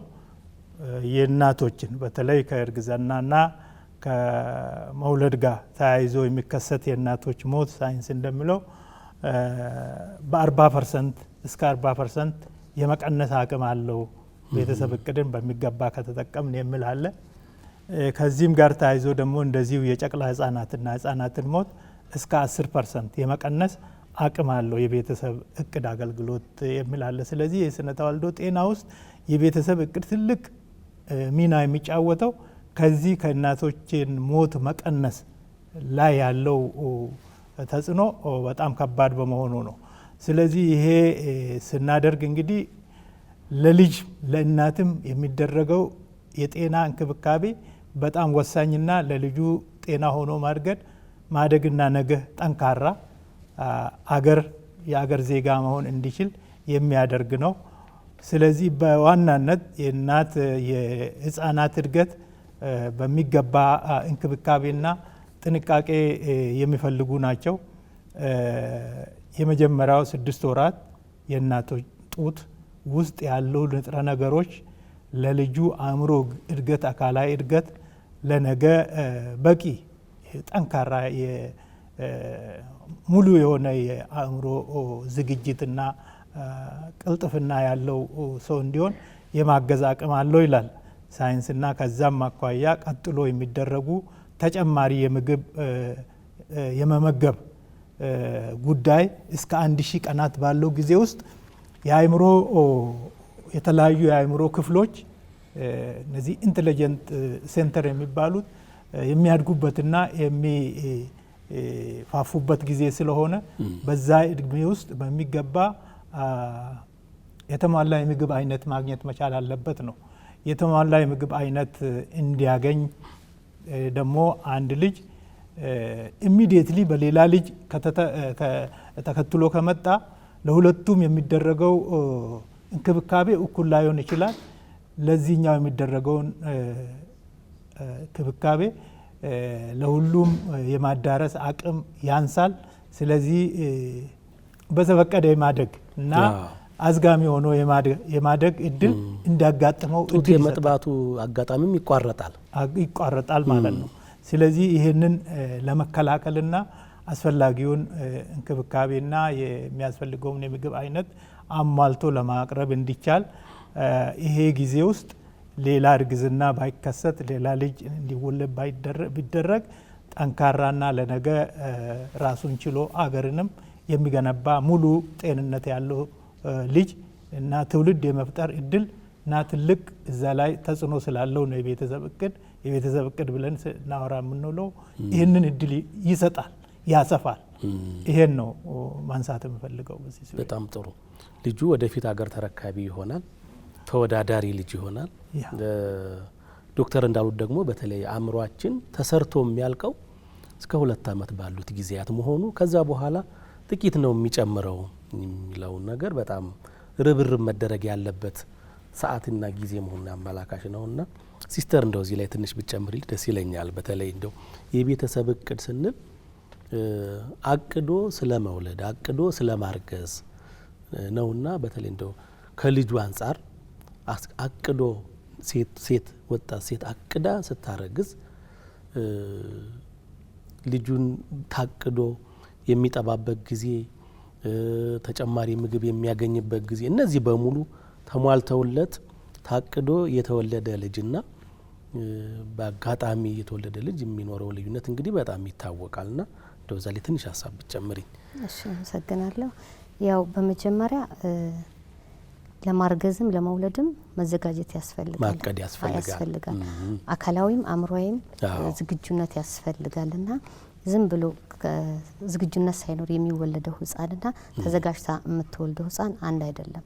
የእናቶችን በተለይ ከእርግዝናና ከመውለድ ጋር ተያይዞ የሚከሰት የእናቶች ሞት ሳይንስ እንደሚለው በ40% እስከ 40% የመቀነስ አቅም አለው ቤተሰብ እቅድን በሚገባ ከተጠቀምን የሚል አለ። ከዚህም ጋር ተያይዞ ደግሞ እንደዚሁ የጨቅላ ህጻናትና ህጻናትን ሞት እስከ 10% የመቀነስ አቅም አለው የቤተሰብ እቅድ አገልግሎት የሚል አለ። ስለዚህ የስነ ተዋልዶ ጤና ውስጥ የቤተሰብ እቅድ ትልቅ ሚና የሚጫወተው ከዚህ ከእናቶችን ሞት መቀነስ ላይ ያለው ተጽዕኖ በጣም ከባድ በመሆኑ ነው። ስለዚህ ይሄ ስናደርግ እንግዲህ ለልጅ ለእናትም የሚደረገው የጤና እንክብካቤ በጣም ወሳኝና ለልጁ ጤና ሆኖ ማደግና ነገ ጠንካራ የአገር ዜጋ መሆን እንዲችል የሚያደርግ ነው። ስለዚህ በዋናነት የህፃናት እድገት በሚገባ እንክብካቤና ጥንቃቄ የሚፈልጉ ናቸው። የመጀመሪያው 6 ወራት የእናቶች ጡት ውስጥ ያሉ ንጥረ ነገሮች ለልጁ አእምሮ እድገት፣ አካላዊ እድገት ለነገ በቂ ጠንካራ ሙሉ የሆነ የአእምሮ ዝግጅትና ቅልጥፍና ያለው ሰው እንዲሆን የማገዝ አቅም አለው ይላል ሳይንስና ከዛም አኳያ ቀጥሎ የሚደረጉ ተጨማሪ የምግብ የመመገብ ጉዳይ እስከ 1000 ቀናት ባለው ጊዜ ውስጥ የአእምሮ የተለያዩ የአእምሮ ክፍሎች እነዚህ ኢንተለጀንት ሴንተር የሚባሉት የሚያድጉበትና የሚፋፉበት ጊዜ ስለሆነ በዛ እድሜ ውስጥ በሚገባ የተሟላ የምግብ አይነት ማግኘት መቻል አለበት ነው። የተሟላ የምግብ አይነት እንዲያገኝ ደግሞ አንድ ልጅ ኢሚዲየትሊ በሌላ ልጅ ተከትሎ ከመጣ ለሁለቱም የሚደረገው እንክብካቤ እኩል ላይሆን ይችላል። ለዚህኛው የሚደረገውን እንክብካቤ ለሁሉም የማዳረስ አቅም ያንሳል። ስለዚህ በተፈቀደ የማደግ እና አዝጋሚ ሆኖ የማደግ እድል እንዲያጋጥመው ጡት የመጥባቱ አጋጣሚም ይቋረጣል ማለት ነው። ስለዚህ ይህንን ለመከላከልና አስፈላጊውን እንክብካቤና የሚያስፈልገውን የምግብ አይነት አሟልቶ ለማቅረብ እንዲቻል ይሄ ጊዜ ውስጥ ሌላ እርግዝና ባይከሰት ሌላ ልጅ እንዲወለድ ቢደረግ ጠንካራና ለነገ ራሱን ችሎ አገርንም የሚገነባ ሙሉ ጤንነት ያለው ልጅ እና ትውልድ የመፍጠር እድል እና ትልቅ እዛ ላይ ተጽዕኖ ስላለው ነው የቤተሰብ እቅድ ብለን እናወራ የምንለው። ይህንን እድል ይሰጣል፣ ያሰፋል። ይሄን ነው ማንሳት የምፈልገው። በጣም ጥሩ። ልጁ ወደፊት አገር ተረካቢ ይሆናል፣ ተወዳዳሪ ልጅ ይሆናል። ዶክተር እንዳሉት ደግሞ በተለይ አእምሯችን ተሰርቶ የሚያልቀው እስከ 2 ዓመት ባሉት ጊዜያት መሆኑ ከዛ በኋላ ጥቂት ነው የሚጨምረው የሚለው ነገር በጣም ርብርብ መደረግ ያለበት ሰዓትና ጊዜ መሆኑን አመላካሽ ነውና ሲስተር እንደው እዚህ ላይ ትንሽ ብጨምርልኝ ደስ ይለኛል። በተለይ እንደው የቤተሰብ እቅድ ስንል አቅዶ ስለመውለድ አቅዶ ስለማርገዝ ነውና በተለይ እንደው ከልጁ አንጻር አቅዶ ወጣት ሴት አቅዳ ስታረግዝ ልጁን ታቅዶ የሚጠባበት ጊዜ ተጨማሪ ምግብ የሚያገኝበት ጊዜ እነዚህ በሙሉ ተሟልተውለት ታቅዶ የተወለደ ልጅና በአጋጣሚ የተወለደ ልጅ የሚኖረው ልዩነት እንግዲህ በጣም ይታወቃልና እንደዛ ላይ ትንሽ ሀሳብ ብትጨምሪ። እሺ፣ አመሰግናለሁ። ያው በመጀመሪያ ለማርገዝም ለመውለድም መዘጋጀት ያስፈልጋል፣ ማቀድ ያስፈልጋል። አካላዊም አእምሮዊም ዝግጁነት ያስፈልጋልና ዝም ብሎ ዝግጁነት ሳይኖር የሚወለደው ህፃንና ተዘጋጅታ የምትወልደው ህፃን አንድ አይደለም።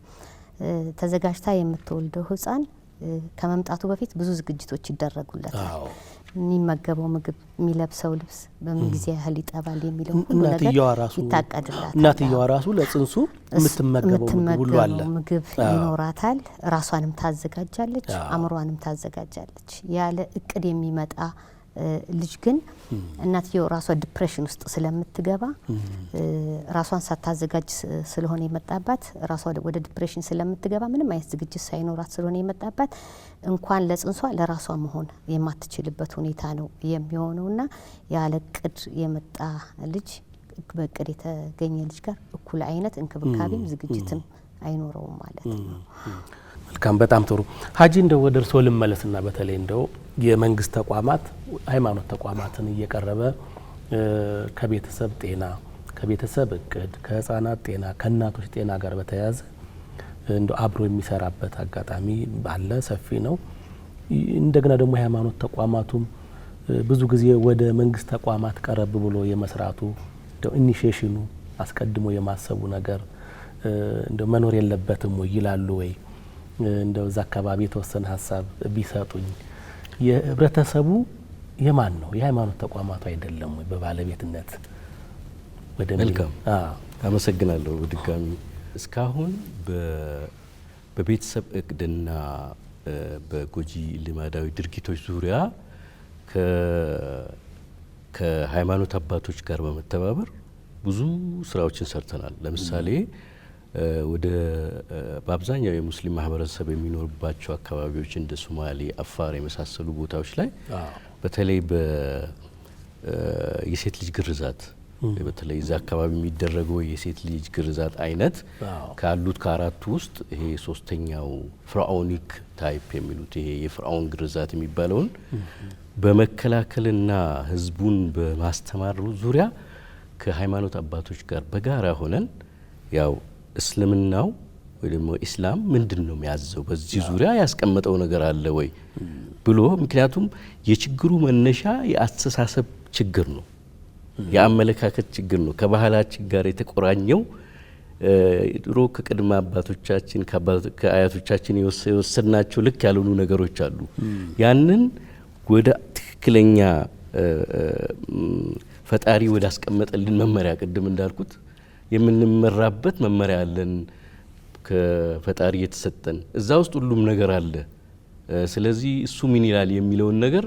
ተዘጋጅታ የምትወልደው ህፃን ከመምጣቱ በፊት ብዙ ዝግጅቶች ይደረጉለታል። የሚመገበው ምግብ፣ የሚለብሰው ልብስ በምን ጊዜ ያህል ይጠባል የሚለው ሁሉ ነገር ይታቀድላታል። እናትየዋ ራሱ ለጽንሱ የምትመገበው ሁሉ አለ፣ ምግብ ይኖራታል። ራሷንም ታዘጋጃለች፣ አእምሯንም ታዘጋጃለች። ያለ እቅድ የሚመጣ ልጅ ግን እናትየው ራሷ ዲፕሬሽን ውስጥ ስለምትገባ ራሷን ሳታዘጋጅ ስለሆነ የመጣባት ራሷ ወደ ዲፕሬሽን ስለምትገባ ምንም አይነት ዝግጅት ሳይኖራት ስለሆነ የመጣባት እንኳን ለጽንሷ ለራሷ መሆን የማትችልበት ሁኔታ ነው የሚሆነውና ያለ እቅድ የመጣ ልጅ በእቅድ የተገኘ ልጅ ጋር እኩል አይነት እንክብካቤም ዝግጅትም አይኖረውም ማለት ነው። መልካም፣ በጣም ጥሩ ሀጂ። እንደው ወደ እርስዎ ልመለስና በተለይ እንደው የመንግስት ተቋማት ሃይማኖት ተቋማትን እየቀረበ ከቤተሰብ ጤና፣ ከቤተሰብ እቅድ፣ ከህፃናት ጤና፣ ከእናቶች ጤና ጋር በተያያዘ እንደው አብሮ የሚሰራበት አጋጣሚ ባለ ሰፊ ነው። እንደገና ደግሞ የሃይማኖት ተቋማቱም ብዙ ጊዜ ወደ መንግስት ተቋማት ቀረብ ብሎ የመስራቱ እንደው ኢኒሺዬሽኑ አስቀድሞ የማሰቡ ነገር እንደው መኖር የለበትም ወይ ይላሉ ወይ? እንደው እዛ አካባቢ የተወሰነ ሀሳብ ቢሰጡኝ። የህብረተሰቡ የማን ነው? የሃይማኖት ተቋማቱ አይደለም ወይ በባለቤትነት? መልካም አመሰግናለሁ። በድጋሚ እስካሁን በቤተሰብ እቅድና በጎጂ ልማዳዊ ድርጊቶች ዙሪያ ከሃይማኖት አባቶች ጋር በመተባበር ብዙ ስራዎችን ሰርተናል። ለምሳሌ ወደ በአብዛኛው የሙስሊም ማህበረሰብ የሚኖርባቸው አካባቢዎች እንደ ሶማሌ፣ አፋር የመሳሰሉ ቦታዎች ላይ በተለይ የሴት ልጅ ግርዛት በተለይ እዛ አካባቢ የሚደረገው የሴት ልጅ ግርዛት አይነት ካሉት ከአራቱ ውስጥ ይሄ ሶስተኛው ፍርዓውኒክ ታይፕ የሚሉት ይሄ የፍርዓውን ግርዛት የሚባለውን በመከላከልና ህዝቡን በማስተማር ዙሪያ ከሃይማኖት አባቶች ጋር በጋራ ሆነን ያው እስልምናው ወይ ደግሞ ኢስላም ምንድነው የሚያዘው በዚህ ዙሪያ ያስቀመጠው ነገር አለ ወይ ብሎ ምክንያቱም የችግሩ መነሻ የአስተሳሰብ ችግር ነው፣ የአመለካከት ችግር ነው። ከባህላችን ጋር የተቆራኘው ድሮ ከቅድመ አባቶቻችን ከአያቶቻችን የወሰድናቸው ልክ ያልሆኑ ነገሮች አሉ። ያንን ወደ ትክክለኛ ፈጣሪ ወደ አስቀመጠልን መመሪያ ቅድም እንዳልኩት የምንመራበት መመሪያ አለን ከፈጣሪ የተሰጠን እዛ ውስጥ ሁሉም ነገር አለ። ስለዚህ እሱ ምን ይላል የሚለውን ነገር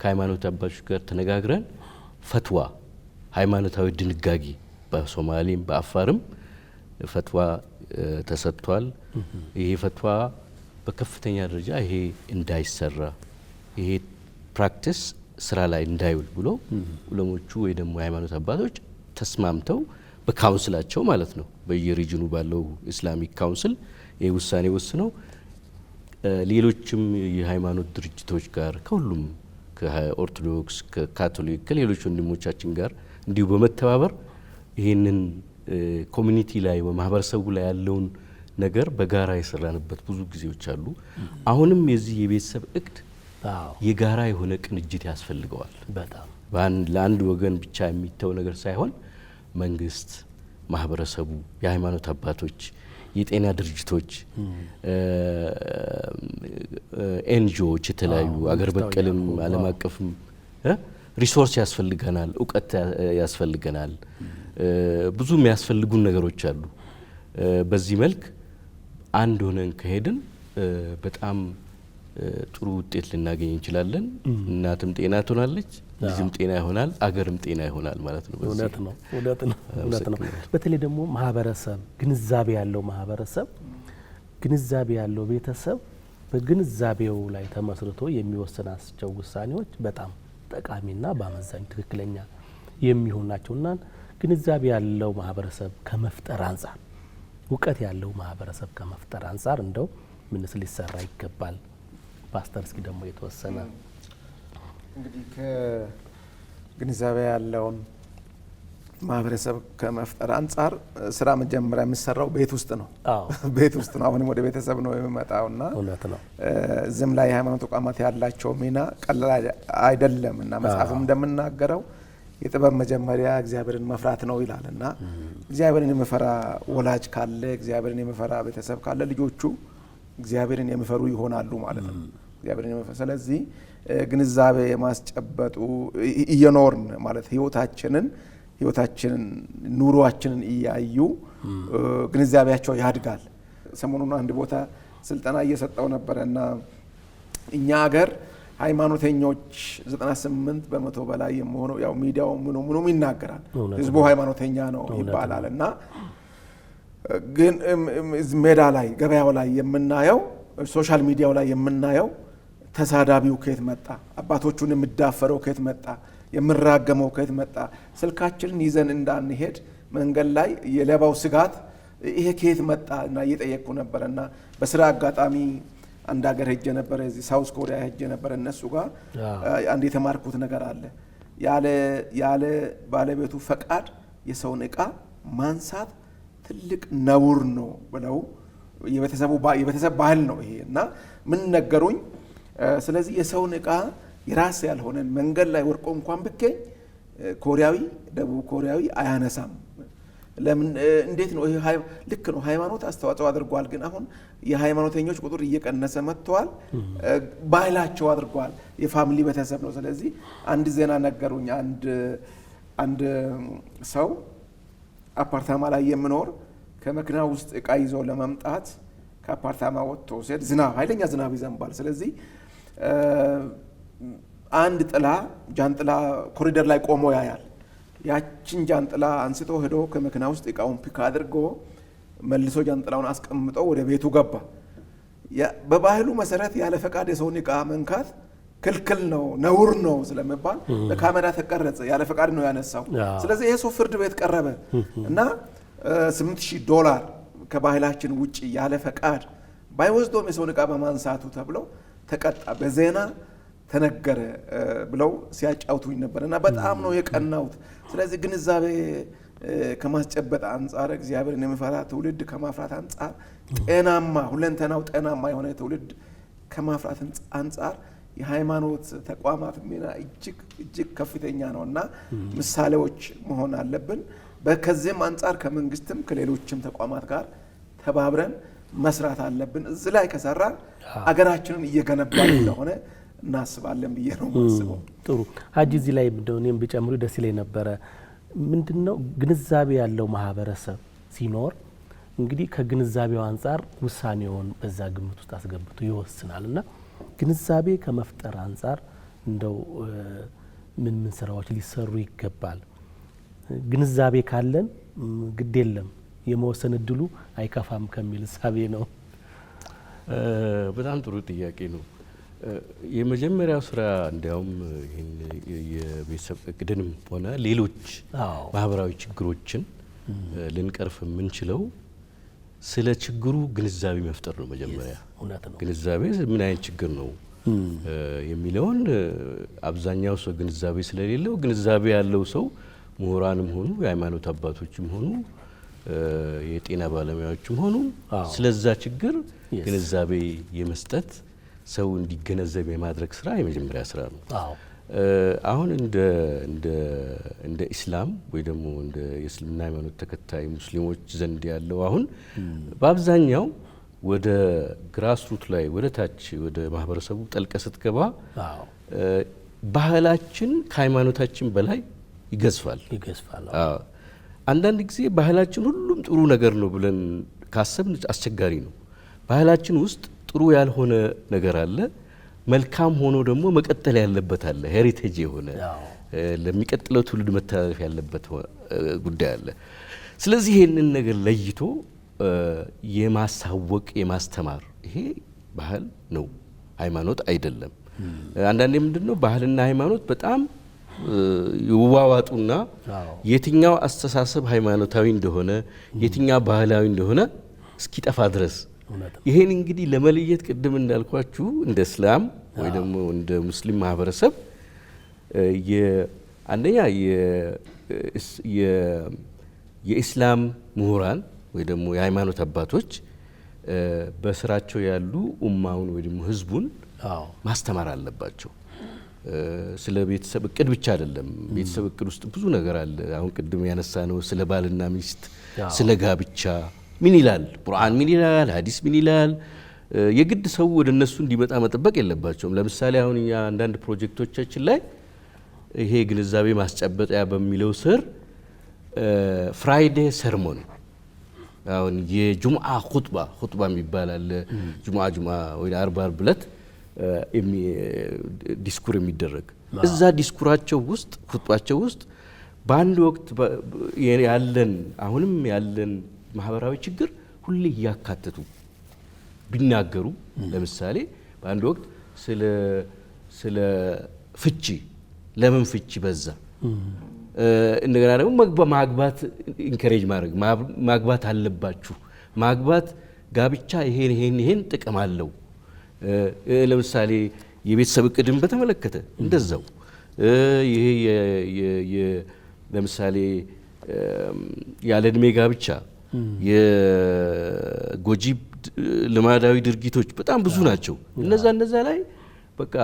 ከሃይማኖት አባቶች ጋር ተነጋግረን ፈትዋ ሃይማኖታዊ ድንጋጌ በሶማሌም በአፋርም ፈትዋ ተሰጥቷል። ይሄ ፈትዋ በከፍተኛ ደረጃ ይሄ እንዳይሰራ ይሄ ፕራክቲስ ስራ ላይ እንዳይውል ብሎ ዑለሞቹ ወይ ደግሞ የሃይማኖት አባቶች ተስማምተው በካውንስላቸው ማለት ነው በየሪጅኑ ባለው ኢስላሚክ ካውንስል ይሄ ውሳኔ ወስነው ሌሎችም የሃይማኖት ድርጅቶች ጋር ከሁሉም ከኦርቶዶክስ፣ ከካቶሊክ፣ ከሌሎች ወንድሞቻችን ጋር እንዲሁ በመተባበር ይሄንን ኮሚኒቲ ላይ በማህበረሰቡ ላይ ያለውን ነገር በጋራ የሰራንበት ብዙ ጊዜዎች አሉ። አሁንም የዚህ የቤተሰብ እቅድ የጋራ የሆነ ቅንጅት ያስፈልገዋል። በጣም ለአንድ ወገን ብቻ የሚተው ነገር ሳይሆን መንግስት፣ ማህበረሰቡ፣ የሃይማኖት አባቶች፣ የጤና ድርጅቶች፣ ኤንጂኦዎች፣ የተለያዩ አገር በቀልም ዓለም አቀፍም ሪሶርስ ያስፈልገናል፣ እውቀት ያስፈልገናል። ብዙ የሚያስፈልጉን ነገሮች አሉ። በዚህ መልክ አንድ ሆነን ከሄድን በጣም ጥሩ ውጤት ልናገኝ እንችላለን። እናትም ጤና ትሆናለች፣ ልጅም ጤና ይሆናል፣ አገርም ጤና ይሆናል ማለት ነው። እውነት ነው። በተለይ ደግሞ ማህበረሰብ ግንዛቤ ያለው ማህበረሰብ ግንዛቤ ያለው ቤተሰብ በግንዛቤው ላይ ተመስርቶ የሚወስናቸው ውሳኔዎች በጣም ጠቃሚና በአመዛኝ ትክክለኛ የሚሆኑ ናቸውና ግንዛቤ ያለው ማህበረሰብ ከመፍጠር አንጻር እውቀት ያለው ማህበረሰብ ከመፍጠር አንጻር እንደው ምንስ ሊሰራ ይገባል? ፓስተር እስኪ ደግሞ የተወሰነ እንግዲህ ከግንዛቤ ያለውን ማህበረሰብ ከመፍጠር አንጻር ስራ መጀመሪያ የሚሰራው ቤት ውስጥ ነው። ቤት ውስጥ ነው። አሁንም ወደ ቤተሰብ ነው የሚመጣውና እውነት ነው። ዝም ላይ የሃይማኖት ተቋማት ያላቸው ሚና ቀላል አይደለም እና መጽሐፉም እንደምናገረው የጥበብ መጀመሪያ እግዚአብሔርን መፍራት ነው ይላልና እግዚአብሔርን የሚፈራ ወላጅ ካለ እግዚአብሔርን የሚፈራ ቤተሰብ ካለ ልጆቹ እግዚአብሔርን የሚፈሩ ይሆናሉ ማለት ነው። እግዚአብሔርን የሚፈራ ስለዚህ ግንዛቤ የማስጨበጡ እየኖርን ማለት ህይወታችንን ኑሯችንን እያዩ ግንዛቤያቸው ያድጋል። ሰሞኑን አንድ ቦታ ስልጠና እየሰጠው ነበረና እኛ ሀገር ሃይማኖተኞች 98% በላይ የሚሆነው ያው ሚዲያው ምኑም ይናገራል ህዝቡ ሃይማኖተኛ ነው ይባላል እና ግን ሜዳ ላይ ገበያው ላይ የምናየው ሶሻል ሚዲያው ላይ የምናየው ተሳዳቢው ከየት መጣ አባቶቹን የሚዳፈረው ከየት መጣ የምራገመው ከየት መጣ ስልካችንን ይዘን እንዳንሄድ መንገድ ላይ የሌባው ስጋት ይሄ ከየት መጣ እና እየጠየቁ ነበርና በስራ አጋጣሚ አንድ ሀገር ሄጄ ነበር እዚህ ሳውዝ ኮሪያ ሄጄ ነበር እነሱ ጋር አንድ የተማርኩት ነገር አለ ያለ ባለቤቱ ፈቃድ የሰውን ዕቃ ማንሳት ትልቅ ነውር ነው ብለው የቤተሰብ ባህል ነው ይሄ እና ምን ነገሩኝ ስለዚህ የሰውን ዕቃ የራስ ያልሆነን መንገድ ላይ ወርቆ እንኳን ብገኝ ኮሪያዊ ደቡብ ኮሪያዊ አያነሳም ለምን እንዴት ነው ይሄ ልክ ነው ሃይማኖት አስተዋጽኦ አድርጓል ግን አሁን የሃይማኖተኞች ቁጥር እየቀነሰ መጥቷል ባህላቸው አድርጓል የፋሚሊ ቤተሰብ ነው ስለዚህ አንድ ዜና ነገሩኝ አንድ ሰው አፓርታማ ላይ የሚኖር ከመኪና ውስጥ ዕቃ ይዞ ለመምጣት ከአፓርታማ ወጥቶ ሲሄድ ኃይለኛ ዝናብ ይዘንባል ስለዚህ አንድ ጃንጥላ ኮሪደር ላይ ቆሞ ያያል ያችን ጃንጥላ አንስቶ ሄዶ ከመኪና ውስጥ ዕቃውን ፒክ አድርጎ መልሶ ጃንጥላውን አስቀምጦ ወደ ቤቱ ገባ በባህሉ መሰረት ያለ ፈቃድ የሰውን ዕቃ መንካት ክልክል ነው ነውር ነው ስለሚባል በካሜራ ተቀረጸ ያለ ፈቃድ ነው ያነሳው ስለዚህ ይሄ ሰው ፍርድ ቤት ቀረበ እና $8,000 ከባህላችን ውጪ ያለ ፈቃድ ባይወስዶም የሰውን ዕቃ በማንሳቱ ተብሎ ተቀጣ በዜና ተነገረ ብለው ሲያጫውቱኝ ነበርና በጣም ነው የቀናውት ስለዚህ ግንዛቤ ከማስጨበጥ አንፃር እግዚአብሔርን የሚፈራ ትውልድ ከማፍራት አንፃር ጤናማ ሁለንተናው ጤናማ የሆነ ትውልድ ከማፍራት አንፃር የሃይማኖት ተቋማት ሚና እጅግ ከፍተኛ ነውና ምሳሌዎች መሆን አለብን በከዚህም አንፃር ከመንግስትም ከሌሎችም ተቋማት ጋር ተባብረን መስራት አለብን እዚህ ላይ ከሰራ አገራችንን እየገነባን እንደሆነ እናስባለን ብዬ ነው ማስበው ጥሩ ሀጂ እዚህ ላይ እንደውም ቢጨምሩ ደስ ይለኝ ነበረ ምንድነው ግንዛቤ ያለው ማህበረሰብ ሲኖር እንግዲህ ከግንዛቤው አንፃር ውሳኔውን በዛ ግምት ውስጥ አስገብቶ ይወስናልና ግንዛቤ ከመፍጠር አንፃር እንደው ምን ስራዎች ሊሰሩ ይገባል ግንዛቤ ካለን ግድ የለም የመወሰን እድሉ አይከፋም ከሚል ሐሳቤ ነው በጣም ጥሩ ጥያቄ ነው የመጀመሪያው ስራ እንዲያውም ይሄን የቤተሰብ እቅድንም ሆነ ሌሎች ማህበራዊ ችግሮችን ልንቀርፍ የምንችለው ስለ ችግሩ ግንዛቤ መፍጠር ነው መጀመሪያ ግንዛቤ ምን አይነት ችግር ነው የሚለውን አብዛኛው ሰው ግንዛቤ ስለሌለው ግንዛቤ ያለው ሰው ምሁራንም ሆኑ የሃይማኖት አባቶችም ሆኑ የጤና ባለሙያዎችም ሆኑ ስለዛ ችግር ግንዛቤ የመስጠት ሰው እንዲገነዘብ የማድረግ ስራ የመጀመሪያ ስራ ነው አሁን እንደ ኢስላም ወይ ደግሞ እንደ የእስልምና ሃይማኖት ተከታይ ሙስሊሞች ዘንድ ያለው አሁን በአብዛኛው ወደ ግራስሩት ላይ ወደ ታች ወደ ማህበረሰቡ ጠልቀ ስትገባ ባህላችን ከሃይማኖታችን በላይ ይገዝፋል አንዳንድ ጊዜ ባህላችን ሁሉም ጥሩ ነገር ነው ብለን ካሰብን አስቸጋሪ ነው ባህላችን ውስጥ ጥሩ ያልሆነ ነገር አለ መልካም ሆኖ ደግሞ መቀጠል ያለበት አለ ሄሪቴጅ የሆነ ለሚቀጥለው ትውልድ መተላለፍ ያለበት ጉዳይ አለ ስለዚህ ይሄንን ነገር ለይቶ የማሳወቅ የማስተማር ይሄ ባህል ነው ሃይማኖት አይደለም አንዳንዴ ምንድነው ባህልና ሃይማኖት በጣም ይዋዋጡና የትኛው አስተሳሰብ ሃይማኖታዊ እንደሆነ የትኛው ባህላዊ እንደሆነ እስኪጠፋ ድረስ ይሄን እንግዲህ ለመለየት ቅድም እንዳልኳችሁ እንደ እስላም ወይ ደግሞ እንደ ሙስሊም ማህበረሰብ አንደኛ የኢስላም ምሁራን ወይ ደግሞ የሃይማኖት አባቶች በስራቸው ያሉ ኡማውን ወይ ደግሞ ህዝቡን ማስተማር አለባቸው ስለ ቤተሰብ እቅድ ብቻ አይደለም ቤተሰብ እቅድ ውስጥ ብዙ ነገር አለ አሁን ቅድም ያነሳ ነው ስለ ባልና ሚስት ስለ ጋብቻ ምን ይላል ቁርአን ምን ይላል ሐዲስ ምን ይላል የግድ ሰው ወደ እነሱ እንዲመጣ መጠበቅ የለባቸውም ለምሳሌ አሁን እኛ አንዳንድ ፕሮጀክቶቻችን ላይ ይሄ ግንዛቤ ማስጨበጣያ በሚለው ስር ፍራይዴ ሰርሞን አሁን የጁምዓ ኹጥባ የሚባል አለ ጁምዓ ወይ አርባ ብለት ዲስኩር የሚደረግ እዛ ዲስኩራቸው ውስጥ ኹጥባቸው ውስጥ በአንድ ወቅት ያለን አሁንም ያለን ማህበራዊ ችግር ሁሌ እያካተቱ ቢናገሩ ለምሳሌ በአንድ ወቅት ስለ ፍቺ ለምን ፍቺ በዛ እንደገና ደግሞ ማግባት ኢንከሬጅ ማድረግ ማግባት አለባችሁ ማግባት ጋብቻ ይሄን ጥቅም አለው ለምሳሌ የቤተሰብ እቅድን በተመለከተ እንደዛው ይሄ ለምሳሌ ያለ እድሜ ጋብቻ የጎጂ ልማዳዊ ድርጊቶች በጣም ብዙ ናቸው እነዛ ላይ በቃ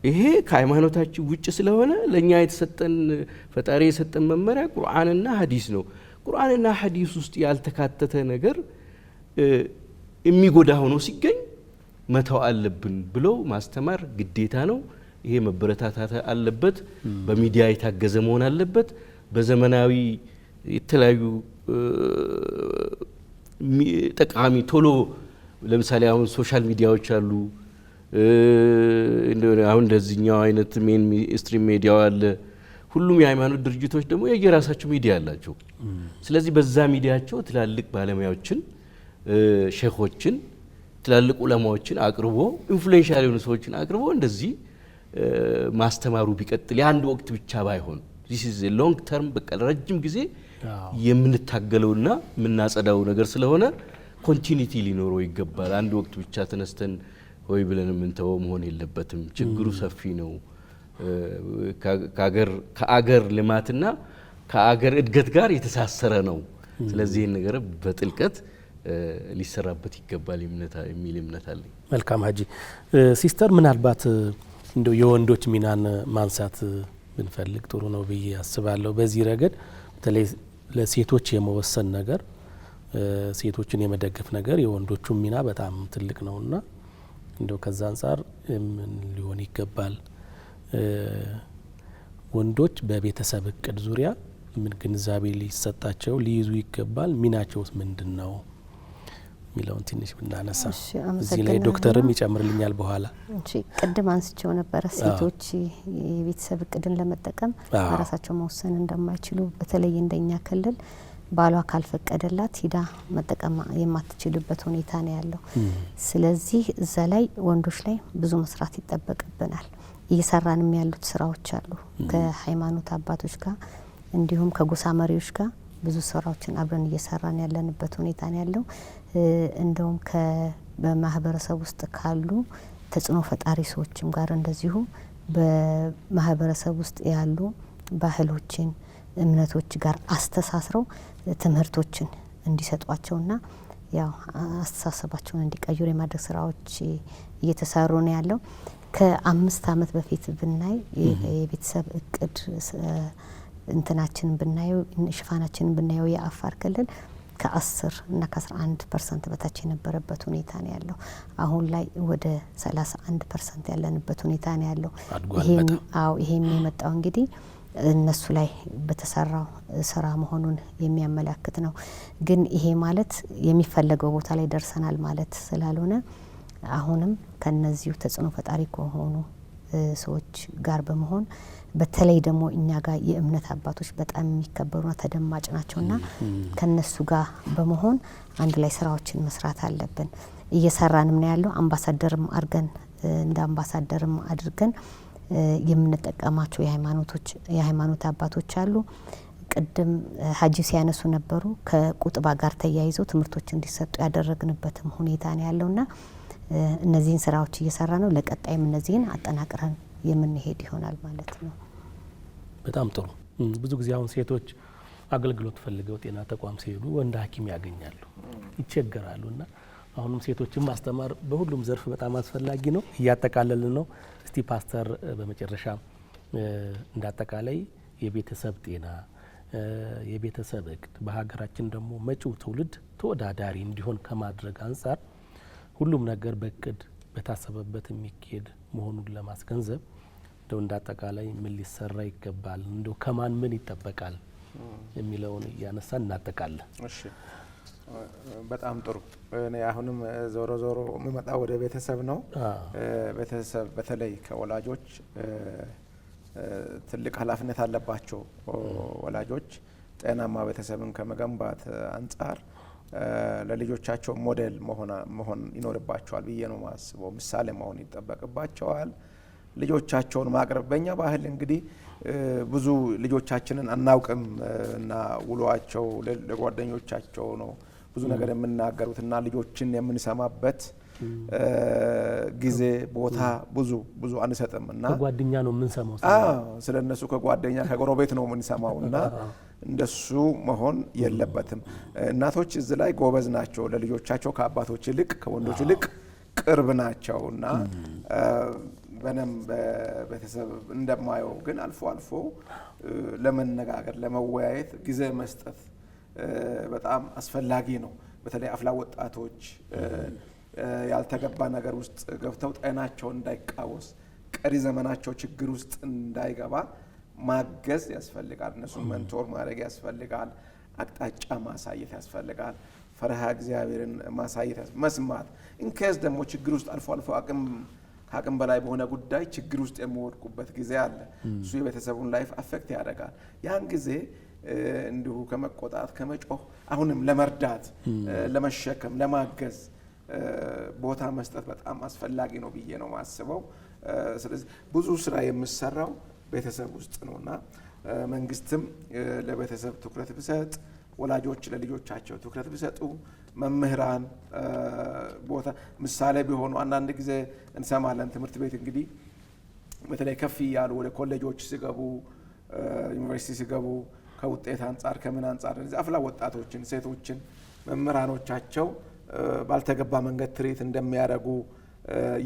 ይሄ ከሃይማኖታችን ውጭ ስለሆነ ለኛ የተሰጠን ፈጣሪ የሰጠን መመሪያ ቁርአንና ሐዲስ ነው ቁርአንና ሐዲስ ውስጥ ያልተካተተ ነገር የሚጎዳ ሆኖ ሲገኝ መተው አለብን ብሎ ማስተማር ግዴታ ነው ይሄ መበረታታት አለበት በሚዲያ የታገዘ መሆን አለበት በዘመናዊ የተለያዩ ጠቃሚ ቶሎ ለምሳሌ አሁን ሶሻል ሚዲያዎች አሉ አሁን እንደዚህኛው አይነት ሜን ስትሪም ሚዲያው አለ ሁሉም የሃይማኖት ድርጅቶች ደግሞ የየራሳቸው ሚዲያ አላቸው ስለዚህ በዛ ሚዲያቸው ትላልቅ ባለሙያዎችን ሼኾችን ትላልቅ ዑለማዎችን አቅርቦ ኢንፍሉዌንሻል የሆኑ ሰዎችን አቅርቦ እንደዚህ ማስተማሩ ቢቀጥል የአንድ ወቅት ብቻ ባይሆን this is a long term በቃ ረጅም ጊዜ የምንታገለውና የምናጸዳው ነገር ስለሆነ ኮንቲኒቲ ሊኖረው ይገባል አንድ ወቅት ብቻ ተነስተን ወይ ብለን ምንተው መሆን የለበትም ችግሩ ሰፊ ነው ከአገር ልማትና ከአገር እድገት ጋር የተሳሰረ ነው ስለዚህ ይሄን ነገር በጥልቀት ሊሰራበት ይገባል የሚል እምነት አለኝ መልካም ሀጂ ሲስተር ምናልባት እንደው የወንዶች ሚናን ማንሳት ብንፈልግ ጥሩ ነው ብዬ አስባለሁ በዚህ ረገድ በተለይ ለሴቶች የመወሰን ነገር ሴቶችን የመደገፍ ነገር የወንዶቹ ሚና በጣም ትልቅ ነውና እንደው ከዛ አንፃር ምን ሊሆን ይገባል ወንዶች በቤተሰብ እቅድ ዙሪያ ምን ግንዛቤ ሊሰጣቸው ሊይዙ ይገባል ሚናቸውስ ምንድነው ሚለውን ትንሽ ብናነሳ እዚህ ላይ ዶክተርም ይጨምርልኛል በኋላ እሺ ቅድም አንስቸው ነበር ሴቶች የቤተሰብ እቅድን ለመጠቀም ራሳቸው መወሰን እንደማይችሉ በተለይ እንደኛ ክልል ባሏ ካልፈቀደላት ሂዳ መጠቀም የማትችልበት ሁኔታ ነው ያለው ስለዚህ እዛ ላይ ወንዶች ላይ ብዙ መስራት ይጠበቅብናል እየሰራንም ያሉት ስራዎች አሉ ከሃይማኖት አባቶች ጋር እንዲሁም ከጎሳ መሪዎች ጋር ብዙ ስራዎችን አብረን እየሰራን ያለንበት ሁኔታ ነው ያለው እንደውም በማህበረሰብ ውስጥ ካሉ ተጽዕኖ ፈጣሪ ሰዎችም ጋር እንደዚሁ በማህበረሰብ ውስጥ ያሉ ባህሎችን እምነቶች ጋር አስተሳስረው ትምህርቶችን እንዲሰጧቸውና ያው አስተሳሰባቸውን እንዲቀይሩ የማድረግ ስራዎች እየተሰሩ ነው ያለው ከ5 አመት በፊት ብናይ የቤተሰብ እቅድ እንትናችን ብናየው ሽፋናችን ብናየው የአፋር ክልል ከ10 እና ከ11% በታች የነበረበት ሁኔታ ነው ያለው አሁን ላይ ወደ 31% ያለንበት ሁኔታ ነው ያለው ይሄም የመጣው እንግዲህ እነሱ ላይ በተሰራው ስራ መሆኑን የሚያመላክት ነው ግን ይሄ ማለት የሚፈለገው ቦታ ላይ ደርሰናል ማለት ስላልሆነ አሁንም ከነዚሁ ተጽዕኖ ፈጣሪ ከሆኑ ሰዎች ጋር በመሆን በተለይ ደግሞ እኛ ጋር የእምነት አባቶች በጣም የሚከበሩና ተደማጭ ናቸውና ከነሱ ጋር በመሆን አንድ ላይ ስራዎችን መስራት አለብን እየሰራንም ነው ያለው አምባሳደርም አድርገን እንደ አምባሳደርም አድርገን የምንጠቀማቸው የሃይማኖት አባቶች አሉ ቅድም ሀጂ ሲያነሱ ነበሩ ከቁጥባ ጋር ተያይዘው ትምህርቶች እንዲሰጡ ያደረግንበትም ሁኔታ ነው ያለውና እነዚህን ስራዎች እየሰራ ነው ለቀጣይም እነዚህን አጠናቅረን የምንሄድ ይሆናል ማለት ነው በጣም ጥሩ ብዙ ጊዜ አሁን ሴቶች አገልግሎት ፈልገው ጤና ተቋም ሲሄዱ ወንድ ሐኪም ያገኛሉ ይቸገራሉና አሁንም ሴቶችን ማስተማር በሁሉም ዘርፍ በጣም አስፈላጊ ነው እያጠቃለልን ነው እስቲ ፓስተር በመጨረሻ እንዳጠቃላይ የቤተሰብ ጤና የቤተሰብ እቅድ በሀገራችን ደግሞ መጪው ትውልድ ተወዳዳሪ እንዲሆን ከማድረግ አንፃር ሁሉም ነገር በእቅድ በታሰበበት የሚካሄድ መሆኑን ለማስገንዘብ እንደው እንዳጠቃላይ ምን ሊሰራ ይገባል እንደው ከማን ምን ይጠበቃል የሚለውን ያነሳን እናጠቃለን እሺ በጣም ጥሩ። እኔ አሁንም ዞሮ ዞሮ የሚመጣ ወደ ቤተሰብ ነው። ቤተሰብ በተለይ ከወላጆች ትልቅ ኃላፊነት አለባቸው። ወላጆች ጤናማ ቤተሰብን ከመገንባት አንጻር ለልጆቻቸው ሞዴል መሆን ይኖርባቸዋል ብዬ ነው ማስበው። ምሳሌ መሆን ይጠበቅባቸዋል። ልጆቻቸውን ማቅረብ በእኛ ባህል እንግዲህ ብዙ ልጆቻችንን አናውቅም እና ውሏቸው ለጓደኞቻቸው ነው ብዙ ነገር የምናገሩት እና ልጆችን የምንሰማበት ጊዜ ቦታ ብዙ አንሰጥም እና ከጓደኛ ነው የምንሰማው። ስለ እነሱ ከጓደኛ ከጎረቤት ነው የምንሰማው እና እንደሱ መሆን የለበትም። እናቶች እዚህ ላይ ጎበዝ ናቸው። ለልጆቻቸው ከአባቶች ይልቅ ከወንዶች ይልቅ ቅርብ ናቸው እና በነም በቤተሰብ እንደማየው ግን አልፎ አልፎ ለመነጋገር ለመወያየት ጊዜ መስጠት በጣም አስፈላጊ ነው። በተለይ አፍላ ወጣቶች ያልተገባ ነገር ውስጥ ገብተው ጤናቸው እንዳይቃወስ ቀሪ ዘመናቸው ችግር ውስጥ እንዳይገባ ማገዝ ያስፈልጋል። እነሱን መንቶር ማድረግ ያስፈልጋል። አቅጣጫ ማሳየት ያስፈልጋል። ፈሪሃ እግዚአብሔርን ማሳየት መስማት ኢንኬስ ደግሞ ችግር ውስጥ አልፎ አልፎ ከአቅም በላይ በሆነ ጉዳይ ችግር ውስጥ የሚወድቁበት ጊዜ አለ። እሱ የቤተሰቡን ላይፍ አፌክት ያደርጋል። ያን ጊዜ እንዲሁ ከመቆጣት ከመጮህ አሁንም ለመርዳት ለመሸከም ለማገዝ ቦታ መስጠት በጣም አስፈላጊ ነው ብዬ ነው ማስበው። ስለዚህ ብዙ ስራ የሚሰራው ቤተሰብ ውስጥ ነውና መንግስትም ለቤተሰብ ትኩረት ቢሰጥ፣ ወላጆች ለልጆቻቸው ትኩረት ቢሰጡ፣ መምህራን ቦታ ምሳሌ ቢሆኑ። አንዳንድ ጊዜ እንሰማለን ትምህርት ቤት እንግዲህ በተለይ ከፍ ያሉ ወደ ኮሌጆች ሲገቡ ዩኒቨርሲቲ ሲገቡ ከውጤት አንጻር ከምን አንጻር አፍላ ወጣቶችን ሴቶችን መምህራኖቻቸው ባልተገባ መንገድ ትሪት እንደሚያደርጉ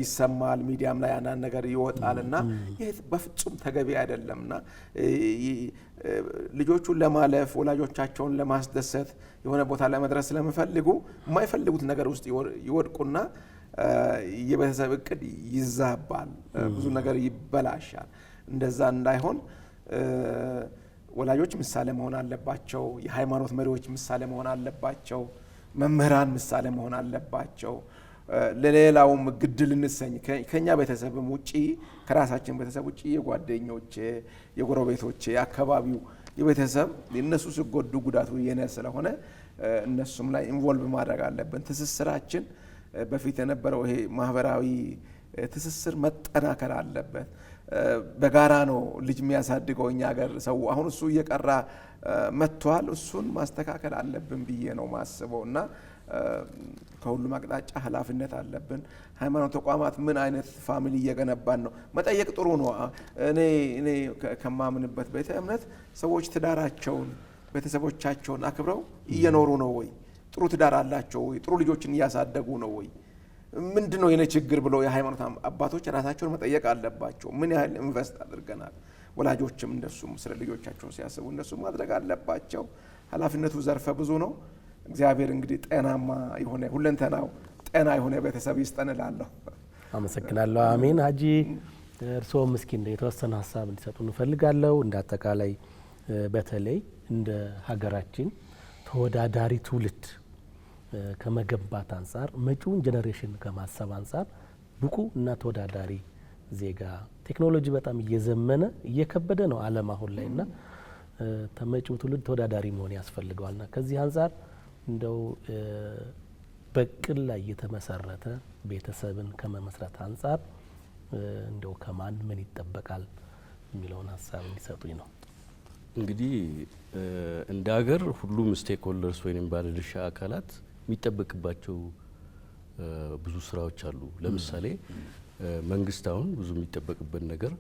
ይሰማል። ሚዲያም ላይ አንዳንድ ነገር ይወጣልና ይህ በፍጹም ተገቢ አይደለምና ልጆቹን ለማለፍ ወላጆቻቸውን ለማስደሰት የሆነ ቦታ ለመድረስ ስለሚፈልጉ የማይፈልጉት ነገር ውስጥ ይወድቁና የቤተሰብ እቅድ ይዛባል፣ ብዙ ነገር ይበላሻል። እንደዛ እንዳይሆን ወላጆች ምሳሌ መሆን አለባቸው። የሃይማኖት መሪዎች ምሳሌ መሆን አለባቸው። መምህራን ምሳሌ መሆን አለባቸው። ለሌላውም ግድ ልንሰኝ ከኛ ቤተሰብም ውጪ ከራሳችን ቤተሰብ ውጪ የጓደኞቼ፣ የጎረቤቶቼ፣ የአካባቢው የቤተሰብ እነሱ ሲጎዱ ጉዳቱ የኔ ስለሆነ እነሱም ላይ ኢንቮልቭ ማድረግ አለብን። ትስስራችን በፊት የነበረው ይሄ ማህበራዊ ትስስር መጠናከር አለበት። በጋራ ነው ልጅ የሚያሳድገው እኛ ሀገር ሰው አሁን እሱ እየቀራ መጥቷል። እሱን ማስተካከል አለብን ብዬ ነው ማስበው እና ከሁሉም አቅጣጫ ኃላፊነት አለብን። ሃይማኖት ተቋማት ምን አይነት ፋሚሊ እየገነባን ነው መጠየቅ ጥሩ ነው። እኔ ከማምንበት ቤተ እምነት ሰዎች ትዳራቸውን ቤተሰቦቻቸውን አክብረው እየኖሩ ነው ወይ? ጥሩ ትዳር አላቸው ወይ? ጥሩ ልጆችን እያሳደጉ ነው ወይ? ምንድነው የኔ ችግር ብለው የሃይማኖት አባቶች ራሳቸውን መጠየቅ አለባቸው። ምን ያህል ኢንቨስት አድርገናል? ወላጆችም እንደሱም ስለ ልጆቻቸው ሲያስቡ እንደሱ ማድረግ አለባቸው። ኃላፊነቱ ዘርፈ ብዙ ነው። እግዚአብሔር እንግዲህ ጤናማ የሆነ ሁለንተናው ጤና የሆነ ቤተሰብ ይስጠን እላለሁ። አመሰግናለሁ። አሜን። ሀጂ እርስዎም እስኪ የተወሰነ ሀሳብ እንዲሰጡ እንፈልጋለሁ። እንደ አጠቃላይ በተለይ እንደ ሀገራችን ተወዳዳሪ ትውልድ ከመገንባት አንጻር መጪውን ጄኔሬሽን ከማሰብ አንጻር ብቁ እና ተወዳዳሪ ዜጋ ቴክኖሎጂ በጣም እየዘመነ እየከበደ ነው ዓለም አሁን ላይ እና ተመጪው ትውልድ ተወዳዳሪ መሆን ያስፈልገዋልና ከዚህ አንጻር እንደው በቅል ላይ የተመሰረተ ቤተሰብን ከመመስረት አንጻር እንደው ከማን ምን ይጠበቃል የሚለውን ሀሳብ እንዲሰጡኝ ነው። እንግዲህ እንደ ሀገር ሁሉም ስቴክ ሆልደርስ ወይም ባለድርሻ አካላት የሚጠበቅባቸው ብዙ ስራዎች አሉ። ለምሳሌ መንግስት አሁን ብዙ የሚጠበቅበት ነገር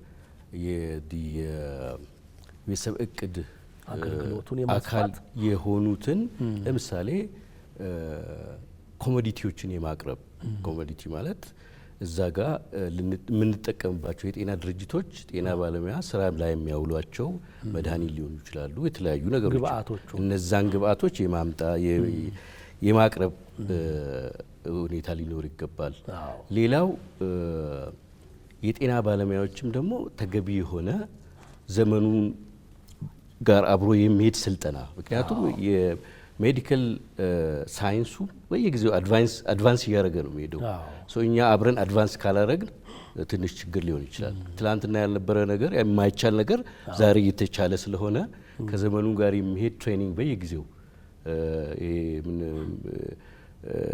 የቤተሰብ እቅድ አካል የሆኑትን ለምሳሌ ኮሞዲቲዎችን የማቅረብ ኮሞዲቲ ማለት እዛ ጋር የምንጠቀምባቸው የጤና ድርጅቶች ጤና ባለሙያ ስራ ላይ የሚያውሏቸው መድኃኒት ሊሆኑ ይችላሉ፣ የተለያዩ ነገሮች እነዛን ግብአቶች የማቅረብ ሁኔታ ሊኖር ይገባል። ሌላው የጤና ባለሙያዎችም ደግሞ ተገቢ የሆነ ዘመኑን ጋር አብሮ የሚሄድ ስልጠና ምክንያቱም ሜዲካል ሳይንሱ በየጊዜው አድቫንስ እያደረገ ነው የሚሄደው። እኛ አብረን አድቫንስ ካላረግን ትንሽ ችግር ሊሆን ይችላል። ትላንትና ያልነበረ ነገር የማይቻል ነገር ዛሬ እየተቻለ ስለሆነ ከዘመኑ ጋር የሚሄድ ትሬኒንግ በየጊዜው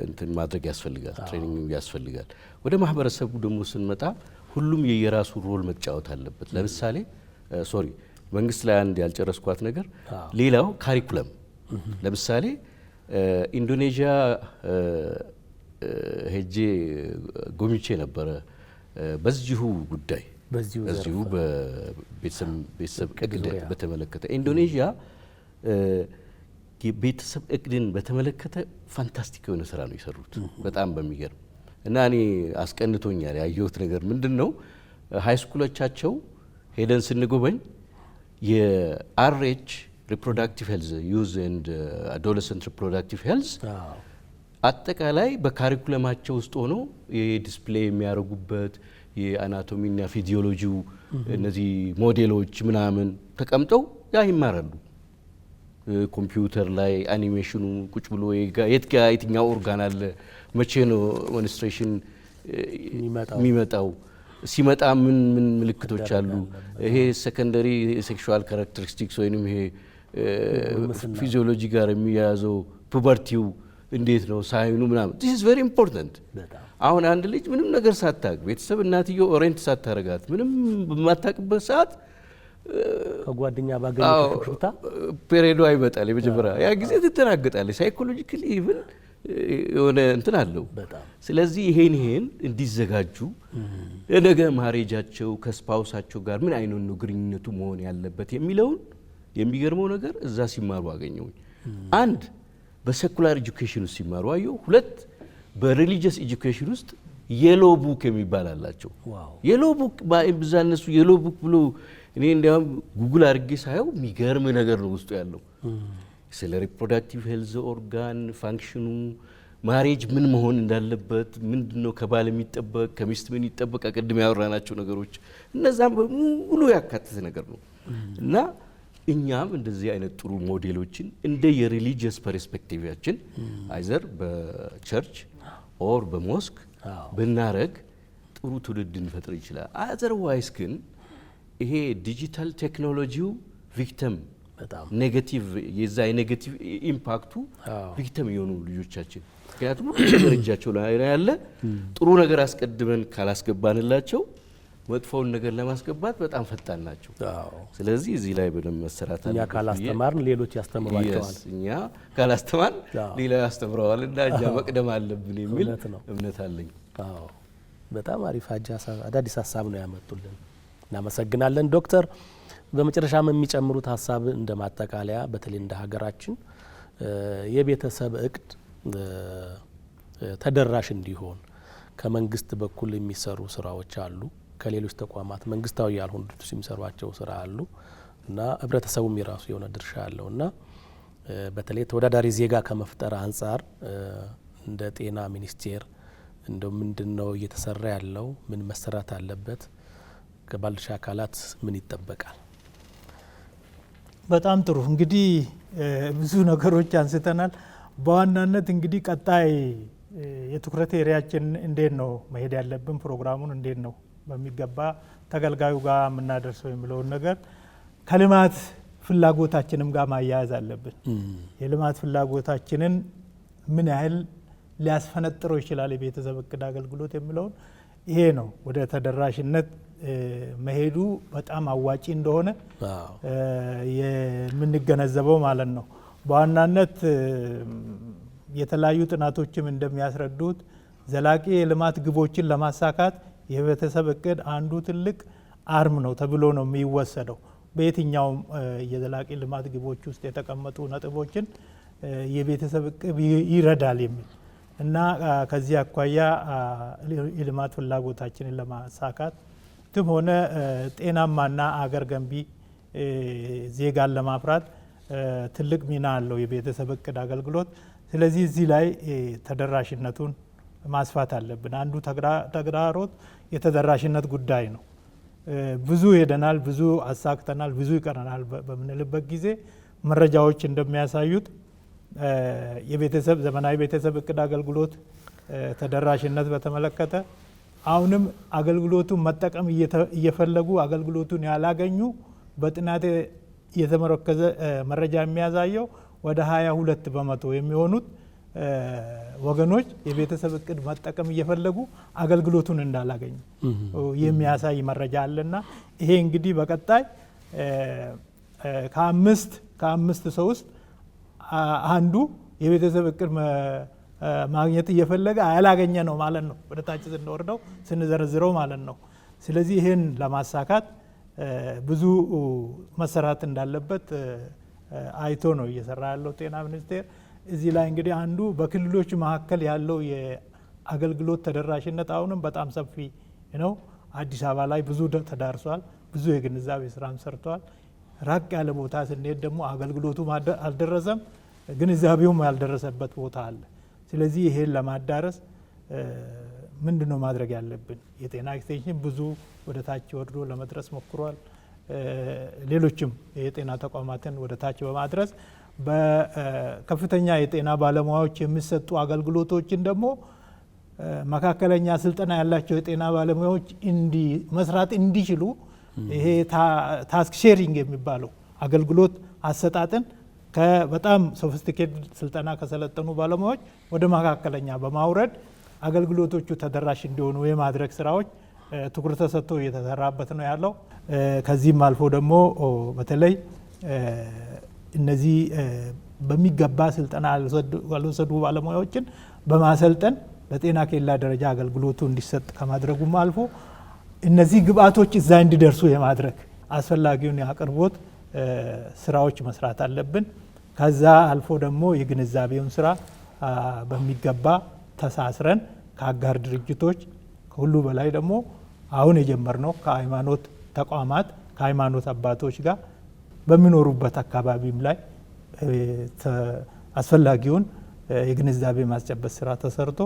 እንትን ማድረግ ያስፈልጋል፣ ትሬኒንግ ያስፈልጋል። ወደ ማህበረሰቡ ደግሞ ስንመጣ ሁሉም የየራሱ ሮል መጫወት አለበት። ለምሳሌ መንግስት ላይ አንድ ያልጨረስኳት ነገር ሌላው ካሪኩለም ለምሳሌ ኢንዶኔዥያ ሄጄ ጎብኝቼ ነበረ። በዚሁ ጉዳይ በዚሁ በቤተሰብ እቅድ በተመለከተ ኢንዶኔዥያ የቤተሰብ እቅድን በተመለከተ ፋንታስቲክ የሆነ ስራ ነው የሰሩት፣ በጣም በሚገርም እና እኔ አስቀንቶኛል ያየሁት ነገር ምንድን ነው፣ ሃይስኩሎቻቸው ሄደን ስንጎበኝ የአርኤች ሪፕሮዳክቲቭ ሄልዝ ዩዝ ኤንድ አዶለሰንት ሪፕሮዳክቲቭ ሄልዝ አጠቃላይ በካሪኩለማቸው ውስጥ ሆኖ የዲስፕሌይ የሚያደርጉበት የአናቶሚና ፊዚዮሎጂው እነዚህ ሞዴሎች ምናምን ተቀምጠው ያ ይማራሉ። ኮምፒውተር ላይ አኒሜሽኑ ቁጭ ብሎ የትኛው ኦርጋን አለ፣ መቼ ነው ሞንስትሬሽን የሚመጣው፣ ሲመጣ ምን ምልክቶች አሉ፣ ይሄ ሰከንደሪ ሴክሹዋል ካራክተሪስቲክስ ወይንም ይሄ ፊዚዮሎጂ ጋር የሚያያዘው ፑበርቲው እንዴት ነው ሳይኑ ምናምን this is very important። አሁን አንድ ልጅ ምንም ነገር ሳታቅ ቤተሰብ እናትየው ኦሬንት ሳታረጋት ምንም በማታቅበት ሰዓት ከጓደኛ ባገኘው ፍቅርታ ፔሬዶ አይመጣል የመጀመሪያ ያ ጊዜ ትተናገጣለች። ሳይኮሎጂካሊ ኢቭን የሆነ እንትን አለው። ስለዚህ ይሄን እንዲዘጋጁ ነገ ማሬጃቸው ከስፓውሳቸው ጋር ምን አይነት ነው ግንኙነቱ መሆን ያለበት የሚለውን የሚገርመው ነገር እዛ ሲማሩ አገኘሁኝ። አንድ በሴኩላር ኤጁኬሽን ውስጥ ሲማሩ አየሁ። ሁለት በሪሊጂየስ ኤጁኬሽን ውስጥ የሎ ቡክ የሚባል አላቸው። የሎ ቡክ በዛ እነሱ የሎ ቡክ ብሎ እኔ እንዲያውም ጉግል አድርጌ ሳየው የሚገርም ነገር ነው ውስጡ ያለው ስለ ሪፕሮዳክቲቭ ሄልዝ ኦርጋን ፋንክሽኑ፣ ማሬጅ ምን መሆን እንዳለበት፣ ምንድነው ከባል የሚጠበቅ ከሚስት ምን ይጠበቅ፣ ቅድም ያወራናቸው ነገሮች እነዛም ሙሉ ያካተተ ነገር ነው እና እኛም እንደዚህ አይነት ጥሩ ሞዴሎችን እንደ የሪሊጂየስ ፐርስፔክቲቫችን አይዘር በቸርች ኦር በሞስክ ብናረግ ጥሩ ትውልድ እንፈጥር ይችላል። አዘርዋይስ ግን ይሄ ዲጂታል ቴክኖሎጂው ቪክተም ኔጌቲቭ የዛ ኔጌቲቭ ኢምፓክቱ ቪክተም የሆኑ ልጆቻችን ምክንያቱም ነገር እጃቸው ላይ ያለ ጥሩ ነገር አስቀድመን ካላስገባንላቸው መጥፎውን ነገር ለማስገባት በጣም ፈጣን ናቸው። ስለዚህ እዚህ ላይ በደንብ መሰራት አለበት። እኛ ካላስተማርን ሌሎች ያስተምሯቸዋል፣ እኛ ካላስተማርን ሌላው ያስተምረዋል እና እኛ መቅደም አለብን የሚል እምነት አለኝ። በጣም አሪፍ አዳዲስ ሀሳብ ነው ያመጡልን። እናመሰግናለን ዶክተር። በመጨረሻም የሚጨምሩት ሀሳብ እንደ ማጠቃለያ በተለይ እንደ ሀገራችን የቤተሰብ እቅድ ተደራሽ እንዲሆን ከመንግስት በኩል የሚሰሩ ስራዎች አሉ፣ ከሌሎች ተቋማት መንግስታዊ ያልሆኑ ድርጅቶች የሚሰሯቸው ስራ አሉ እና ህብረተሰቡም የራሱ የሆነ ድርሻ አለው እና በተለይ ተወዳዳሪ ዜጋ ከመፍጠር አንጻር እንደ ጤና ሚኒስቴር እንደው ምንድነው እየተሰራ ያለው፣ ምን መሰራት አለበት፣ ከባለድርሻ አካላት ምን ይጠበቃል? በጣም ጥሩ እንግዲህ ብዙ ነገሮች አንስተናል። በዋናነት እንግዲህ ቀጣይ የትኩረት ኤሪያችን እንዴት ነው መሄድ ያለብን፣ ፕሮግራሙን እንዴት ነው በሚገባ ተገልጋዩ ጋር የምናደርሰው የሚለውን ነገር ከልማት ፍላጎታችንም ጋር ማያያዝ አለብን። የልማት ፍላጎታችንን ምን ያህል ሊያስፈነጥረው ይችላል የቤተሰብ እቅድ አገልግሎት የሚለውን ይሄ ነው ወደ ተደራሽነት መሄዱ በጣም አዋጪ እንደሆነ የምንገነዘበው ማለት ነው። በዋናነት የተለያዩ ጥናቶችም እንደሚያስረዱት ዘላቂ የልማት ግቦችን ለማሳካት የቤተሰብ እቅድ አንዱ ትልቅ አርም ነው ተብሎ ነው የሚወሰደው። በየትኛውም የዘላቂ ልማት ግቦች ውስጥ የተቀመጡ ነጥቦችን የቤተሰብ እቅድ ይረዳል የሚል እና ከዚህ አኳያ የልማት ፍላጎታችንን ለማሳካት ትም ሆነ ጤናማና አገር ገንቢ ዜጋን ለማፍራት ትልቅ ሚና አለው የቤተሰብ እቅድ አገልግሎት። ስለዚህ እዚህ ላይ ተደራሽነቱን ማስፋት አለብን። አንዱ ተግዳሮት የተደራሽነት ጉዳይ ነው። ብዙ ሄደናል፣ ብዙ አሳክተናል፣ ብዙ ይቀረናል በምንልበት ጊዜ መረጃዎች እንደሚያሳዩት የቤተሰብ ዘመናዊ ቤተሰብ እቅድ አገልግሎት ተደራሽነት በተመለከተ አሁንም አገልግሎቱን መጠቀም እየፈለጉ አገልግሎቱን ያላገኙ በጥናት የተመረከዘ መረጃ የሚያሳየው ወደ 22 በመቶ የሚሆኑት ወገኖች የቤተሰብ እቅድ መጠቀም እየፈለጉ አገልግሎቱን እንዳላገኙ የሚያሳይ መረጃ አለና ይሄ እንግዲህ በቀጣይ ከአምስት ሰው ውስጥ አንዱ የቤተሰብ እቅድ ማግኘት እየፈለገ ያላገኘ ነው ማለት ነው። ወደ ታች ስንወርደው ስንዘረዝረው ማለት ነው። ስለዚህ ይህን ለማሳካት ብዙ መሰራት እንዳለበት አይቶ ነው እየሰራ ያለው ጤና ሚኒስቴር። እዚህ ላይ እንግዲህ አንዱ በክልሎች መካከል ያለው የአገልግሎት ተደራሽነት አሁንም በጣም ሰፊ ነው። አዲስ አበባ ላይ ብዙ ተዳርሷል። ብዙ የግንዛቤ ስራም ሰርቷል። ራቅ ያለ ቦታ ስንሄድ ደግሞ አገልግሎቱ አልደረሰም፣ ግንዛቤውም ያልደረሰበት ቦታ አለ። ስለዚህ ይሄን ለማዳረስ ምንድነው ማድረግ ያለብን? የጤና ኤክስቴንሽን ብዙ ወደ ታች ወርዶ ለመድረስ ሞክሯል። ሌሎችም የጤና ተቋማትን ወደ ታች በማድረስ በከፍተኛ የጤና ባለሙያዎች የሚሰጡ አገልግሎቶችን ደግሞ መካከለኛ ስልጠና ያላቸው የጤና ባለሙያዎች መስራት እንዲችሉ ይሄ ታስክ ሼሪንግ የሚባለው አገልግሎት አሰጣጥን በጣም ሶፊስቲኬትድ ስልጠና ከሰለጠኑ ባለሙያዎች ወደ መካከለኛ በማውረድ አገልግሎቶቹ ተደራሽ እንዲሆኑ የማድረግ ስራዎች ትኩረት ተሰጥቶ እየተሰራበት ነው ያለው። ከዚህም አልፎ ደግሞ በተለይ እነዚህ በሚገባ ስልጠና ያልወሰዱ ባለሙያዎችን በማሰልጠን በጤና ኬላ ደረጃ አገልግሎቱ እንዲሰጥ ከማድረጉም አልፎ እነዚህ ግብአቶች እዛ እንዲደርሱ የማድረግ አስፈላጊውን የአቅርቦት ስራዎች መስራት አለብን። ከዛ አልፎ ደግሞ የግንዛቤውን ስራ በሚገባ ተሳስረን ከአጋር ድርጅቶች ከሁሉ በላይ ደግሞ አሁን የጀመርነው ከሃይማኖት ተቋማት ከሃይማኖት አባቶች ጋር በሚኖሩበት አካባቢም ላይ አስፈላጊውን የግንዛቤ ማስጨበጥ ስራ ተሰርቶ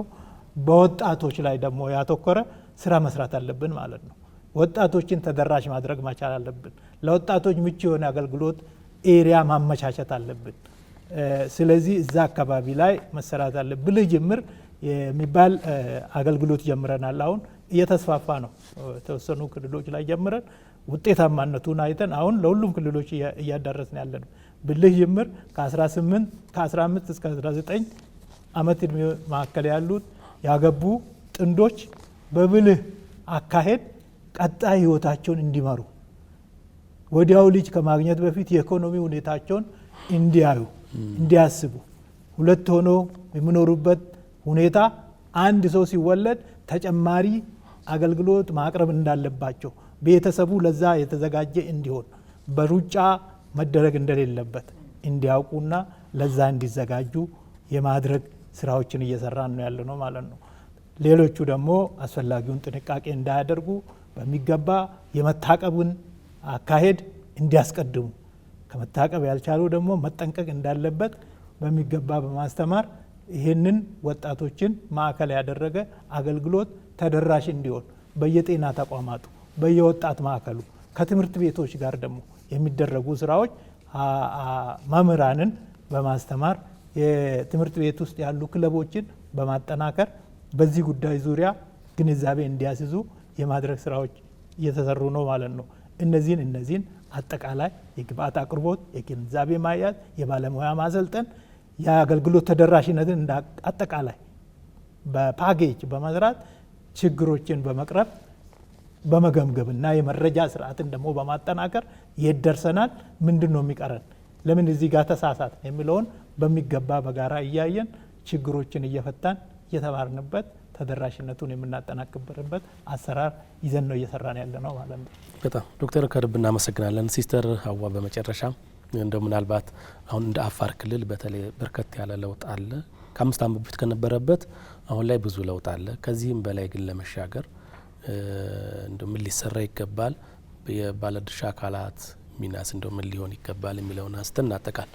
በወጣቶች ላይ ደግሞ ያተኮረ ስራ መስራት አለብን ማለት ነው። ወጣቶችን ተደራሽ ማድረግ መቻል አለብን። ለወጣቶች ምቹ የሆነ አገልግሎት ኤሪያ ማመቻቸት አለብን። ስለዚህ እዛ አካባቢ ላይ መሰራት አለብን። ብልህ ጅምር የሚባል አገልግሎት ጀምረናል። አሁን እየተስፋፋ ነው። የተወሰኑ ክልሎች ላይ ጀምረን ውጤታማነቱን አይተን አሁን ለሁሉም ክልሎች እያዳረስን ያለ ነው። ብልህ ጅምር ከ15 እስከ 19 ዓመት ዕድሜ መካከል ያሉት ያገቡ ጥንዶች በብልህ አካሄድ ቀጣይ ህይወታቸውን እንዲመሩ ወዲያው ልጅ ከማግኘት በፊት የኢኮኖሚ ሁኔታቸውን እንዲያዩ እንዲያስቡ ሁለት ሆኖ የሚኖሩበት ሁኔታ አንድ ሰው ሲወለድ ተጨማሪ አገልግሎት ማቅረብ እንዳለባቸው ቤተሰቡ ለዛ የተዘጋጀ እንዲሆን በሩጫ መደረግ እንደሌለበት እንዲያውቁና ለዛ እንዲዘጋጁ የማድረግ ስራዎችን እየሰራን ነው ያለነው ማለት ነው። ሌሎቹ ደግሞ አስፈላጊውን ጥንቃቄ እንዳያደርጉ በሚገባ የመታቀቡን አካሄድ እንዲያስቀድሙ ከመታቀብ ያልቻሉ ደግሞ መጠንቀቅ እንዳለበት በሚገባ በማስተማር ይህንን ወጣቶችን ማዕከል ያደረገ አገልግሎት ተደራሽ እንዲሆን በየጤና ተቋማቱ በየወጣት ማዕከሉ ከትምህርት ቤቶች ጋር ደግሞ የሚደረጉ ስራዎች መምህራንን በማስተማር የትምህርት ቤት ውስጥ ያሉ ክለቦችን በማጠናከር በዚህ ጉዳይ ዙሪያ ግንዛቤ እንዲያስይዙ የማድረግ ስራዎች እየተሰሩ ነው ማለት ነው። እነዚህን አጠቃላይ የግብአት አቅርቦት፣ የግንዛቤ ማያዝ፣ የባለሙያ ማሰልጠን፣ የአገልግሎት ተደራሽነትን እንደ አጠቃላይ በፓኬጅ በመስራት ችግሮችን በመቅረብ በመገምገምና የመረጃ ስርዓትን ደግሞ በማጠናከር የት ደርሰናል፣ ምንድን ነው የሚቀረን፣ ለምን እዚህ ጋር ተሳሳት የሚለውን በሚገባ በጋራ እያየን ችግሮችን እየፈታን እየተማርንበት ተደራሽነቱን የምናጠናክርበት አሰራር ይዘን ነው እየሰራን ያለ ነው ማለት ነው። በጣም ዶክተር ከልብ እናመሰግናለን። ሲስተር ሀዋ በመጨረሻ እንደው ምናልባት አሁን እንደ አፋር ክልል በተለይ በርከት ያለ ለውጥ አለ። ከ5 ዓመት በፊት ከነበረበት አሁን ላይ ብዙ ለውጥ አለ። ከዚህም በላይ ግን ለመሻገር እንደው ምን ሊሰራ ይገባል፣ የባለድርሻ አካላት ሚናስ እንደው ምን ሊሆን ይገባል የሚለውን አስተን እናጠቃል።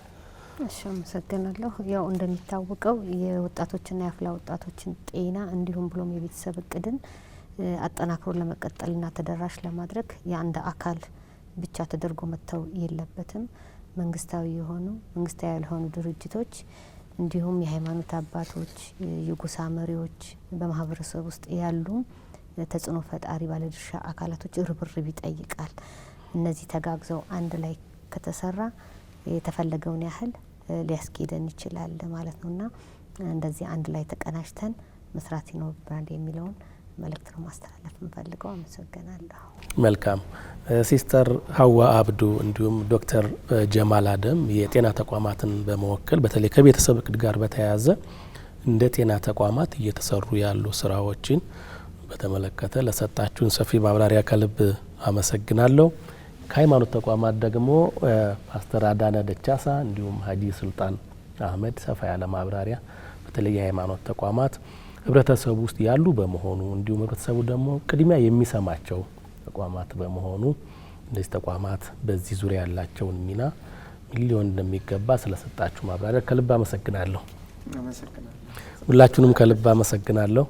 እሺ፣ አመሰግናለሁ። ያው እንደሚታወቀው የወጣቶችና የአፍላ ወጣቶችን ጤና እንዲሁም ብሎም የቤተሰብ እቅድን አጠናክሮ ለመቀጠልና ተደራሽ ለማድረግ የአንድ አካል ብቻ ተደርጎ መተው የለበትም። መንግስታዊ የሆኑ መንግስታዊ ያልሆኑ ድርጅቶች እንዲሁም የሃይማኖት አባቶች፣ የጎሳ መሪዎች፣ በማህበረሰብ ውስጥ ያሉ ተጽዕኖ ፈጣሪ ባለድርሻ አካላቶች ርብርብ ይጠይቃል። እነዚህ ተጋግዘው አንድ ላይ ከተሰራ የተፈለገውን ያህል ሊያስኬደን ይችላል ማለት ነውና እንደዚህ አንድ ላይ ተቀናጅተን መስራት ይኖርብናል የሚለውን መልእክት ነው ማስተላለፍ እንፈልገው። አመሰግናለሁ። መልካም ሲስተር ሀዋ አብዱ እንዲሁም ዶክተር ጀማል አደም የጤና ተቋማትን በመወከል በተለይ ከቤተሰብ እቅድ ጋር በተያያዘ እንደ ጤና ተቋማት እየተሰሩ ያሉ ስራዎችን በተመለከተ ለሰጣችሁን ሰፊ ማብራሪያ ከልብ አመሰግናለሁ። ከሃይማኖት ተቋማት ደግሞ ፓስተር አዳነ ደቻሳ እንዲሁም ሀጂ ሱልጣን አህመድ ሰፋ ያለ ማብራሪያ በተለይ የሃይማኖት ተቋማት ህብረተሰቡ ውስጥ ያሉ በመሆኑ እንዲሁም ህብረተሰቡ ደግሞ ቅድሚያ የሚሰማቸው ተቋማት በመሆኑ እነዚህ ተቋማት በዚህ ዙሪያ ያላቸውን ሚና ሊሆን እንደሚገባ ስለሰጣችሁ ማብራሪያ ከልብ አመሰግናለሁ። ሁላችሁንም ከልብ አመሰግናለሁ።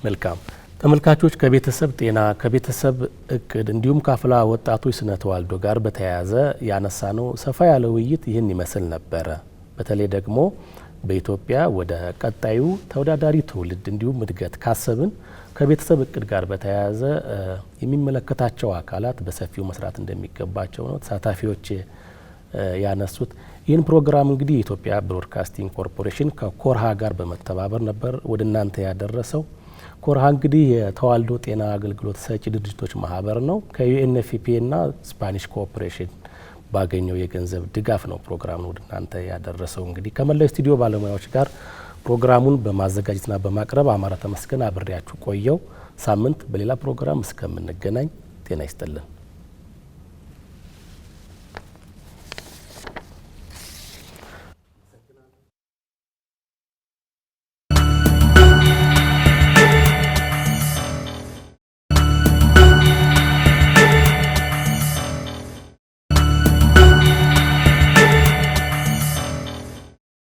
መልካም ተመልካቾች፣ ከቤተሰብ ጤና ከቤተሰብ እቅድ እንዲሁም ከአፍላ ወጣቶች ስነ ተዋልዶ ጋር በተያያዘ ያነሳነው ሰፋ ያለ ውይይት ይህን ይመስል ነበረ። በተለይ ደግሞ በኢትዮጵያ ወደ ቀጣዩ ተወዳዳሪ ትውልድ እንዲሁም እድገት ካሰብን ከቤተሰብ እቅድ ጋር በተያያዘ የሚመለከታቸው አካላት በሰፊው መስራት እንደሚገባቸው ነው ተሳታፊዎች ያነሱት። ይህን ፕሮግራም እንግዲህ የኢትዮጵያ ብሮድካስቲንግ ኮርፖሬሽን ከኮርሃ ጋር በመተባበር ነበር ወደ እናንተ ያደረሰው። ኮርሃ እንግዲህ የተዋልዶ ጤና አገልግሎት ሰጪ ድርጅቶች ማህበር ነው። ከዩኤንኤፍፒ እና ስፓኒሽ ኮኦፕሬሽን ባገኘው የገንዘብ ድጋፍ ነው ፕሮግራሙን ወደ እናንተ ያደረሰው። እንግዲህ ከመላው ስቱዲዮ ባለሙያዎች ጋር ፕሮግራሙን በማዘጋጀትና በማቅረብ አማራ ተመስገን አብሬያችሁ ቆየው። ሳምንት በሌላ ፕሮግራም እስከምንገናኝ ጤና ይስጥልን።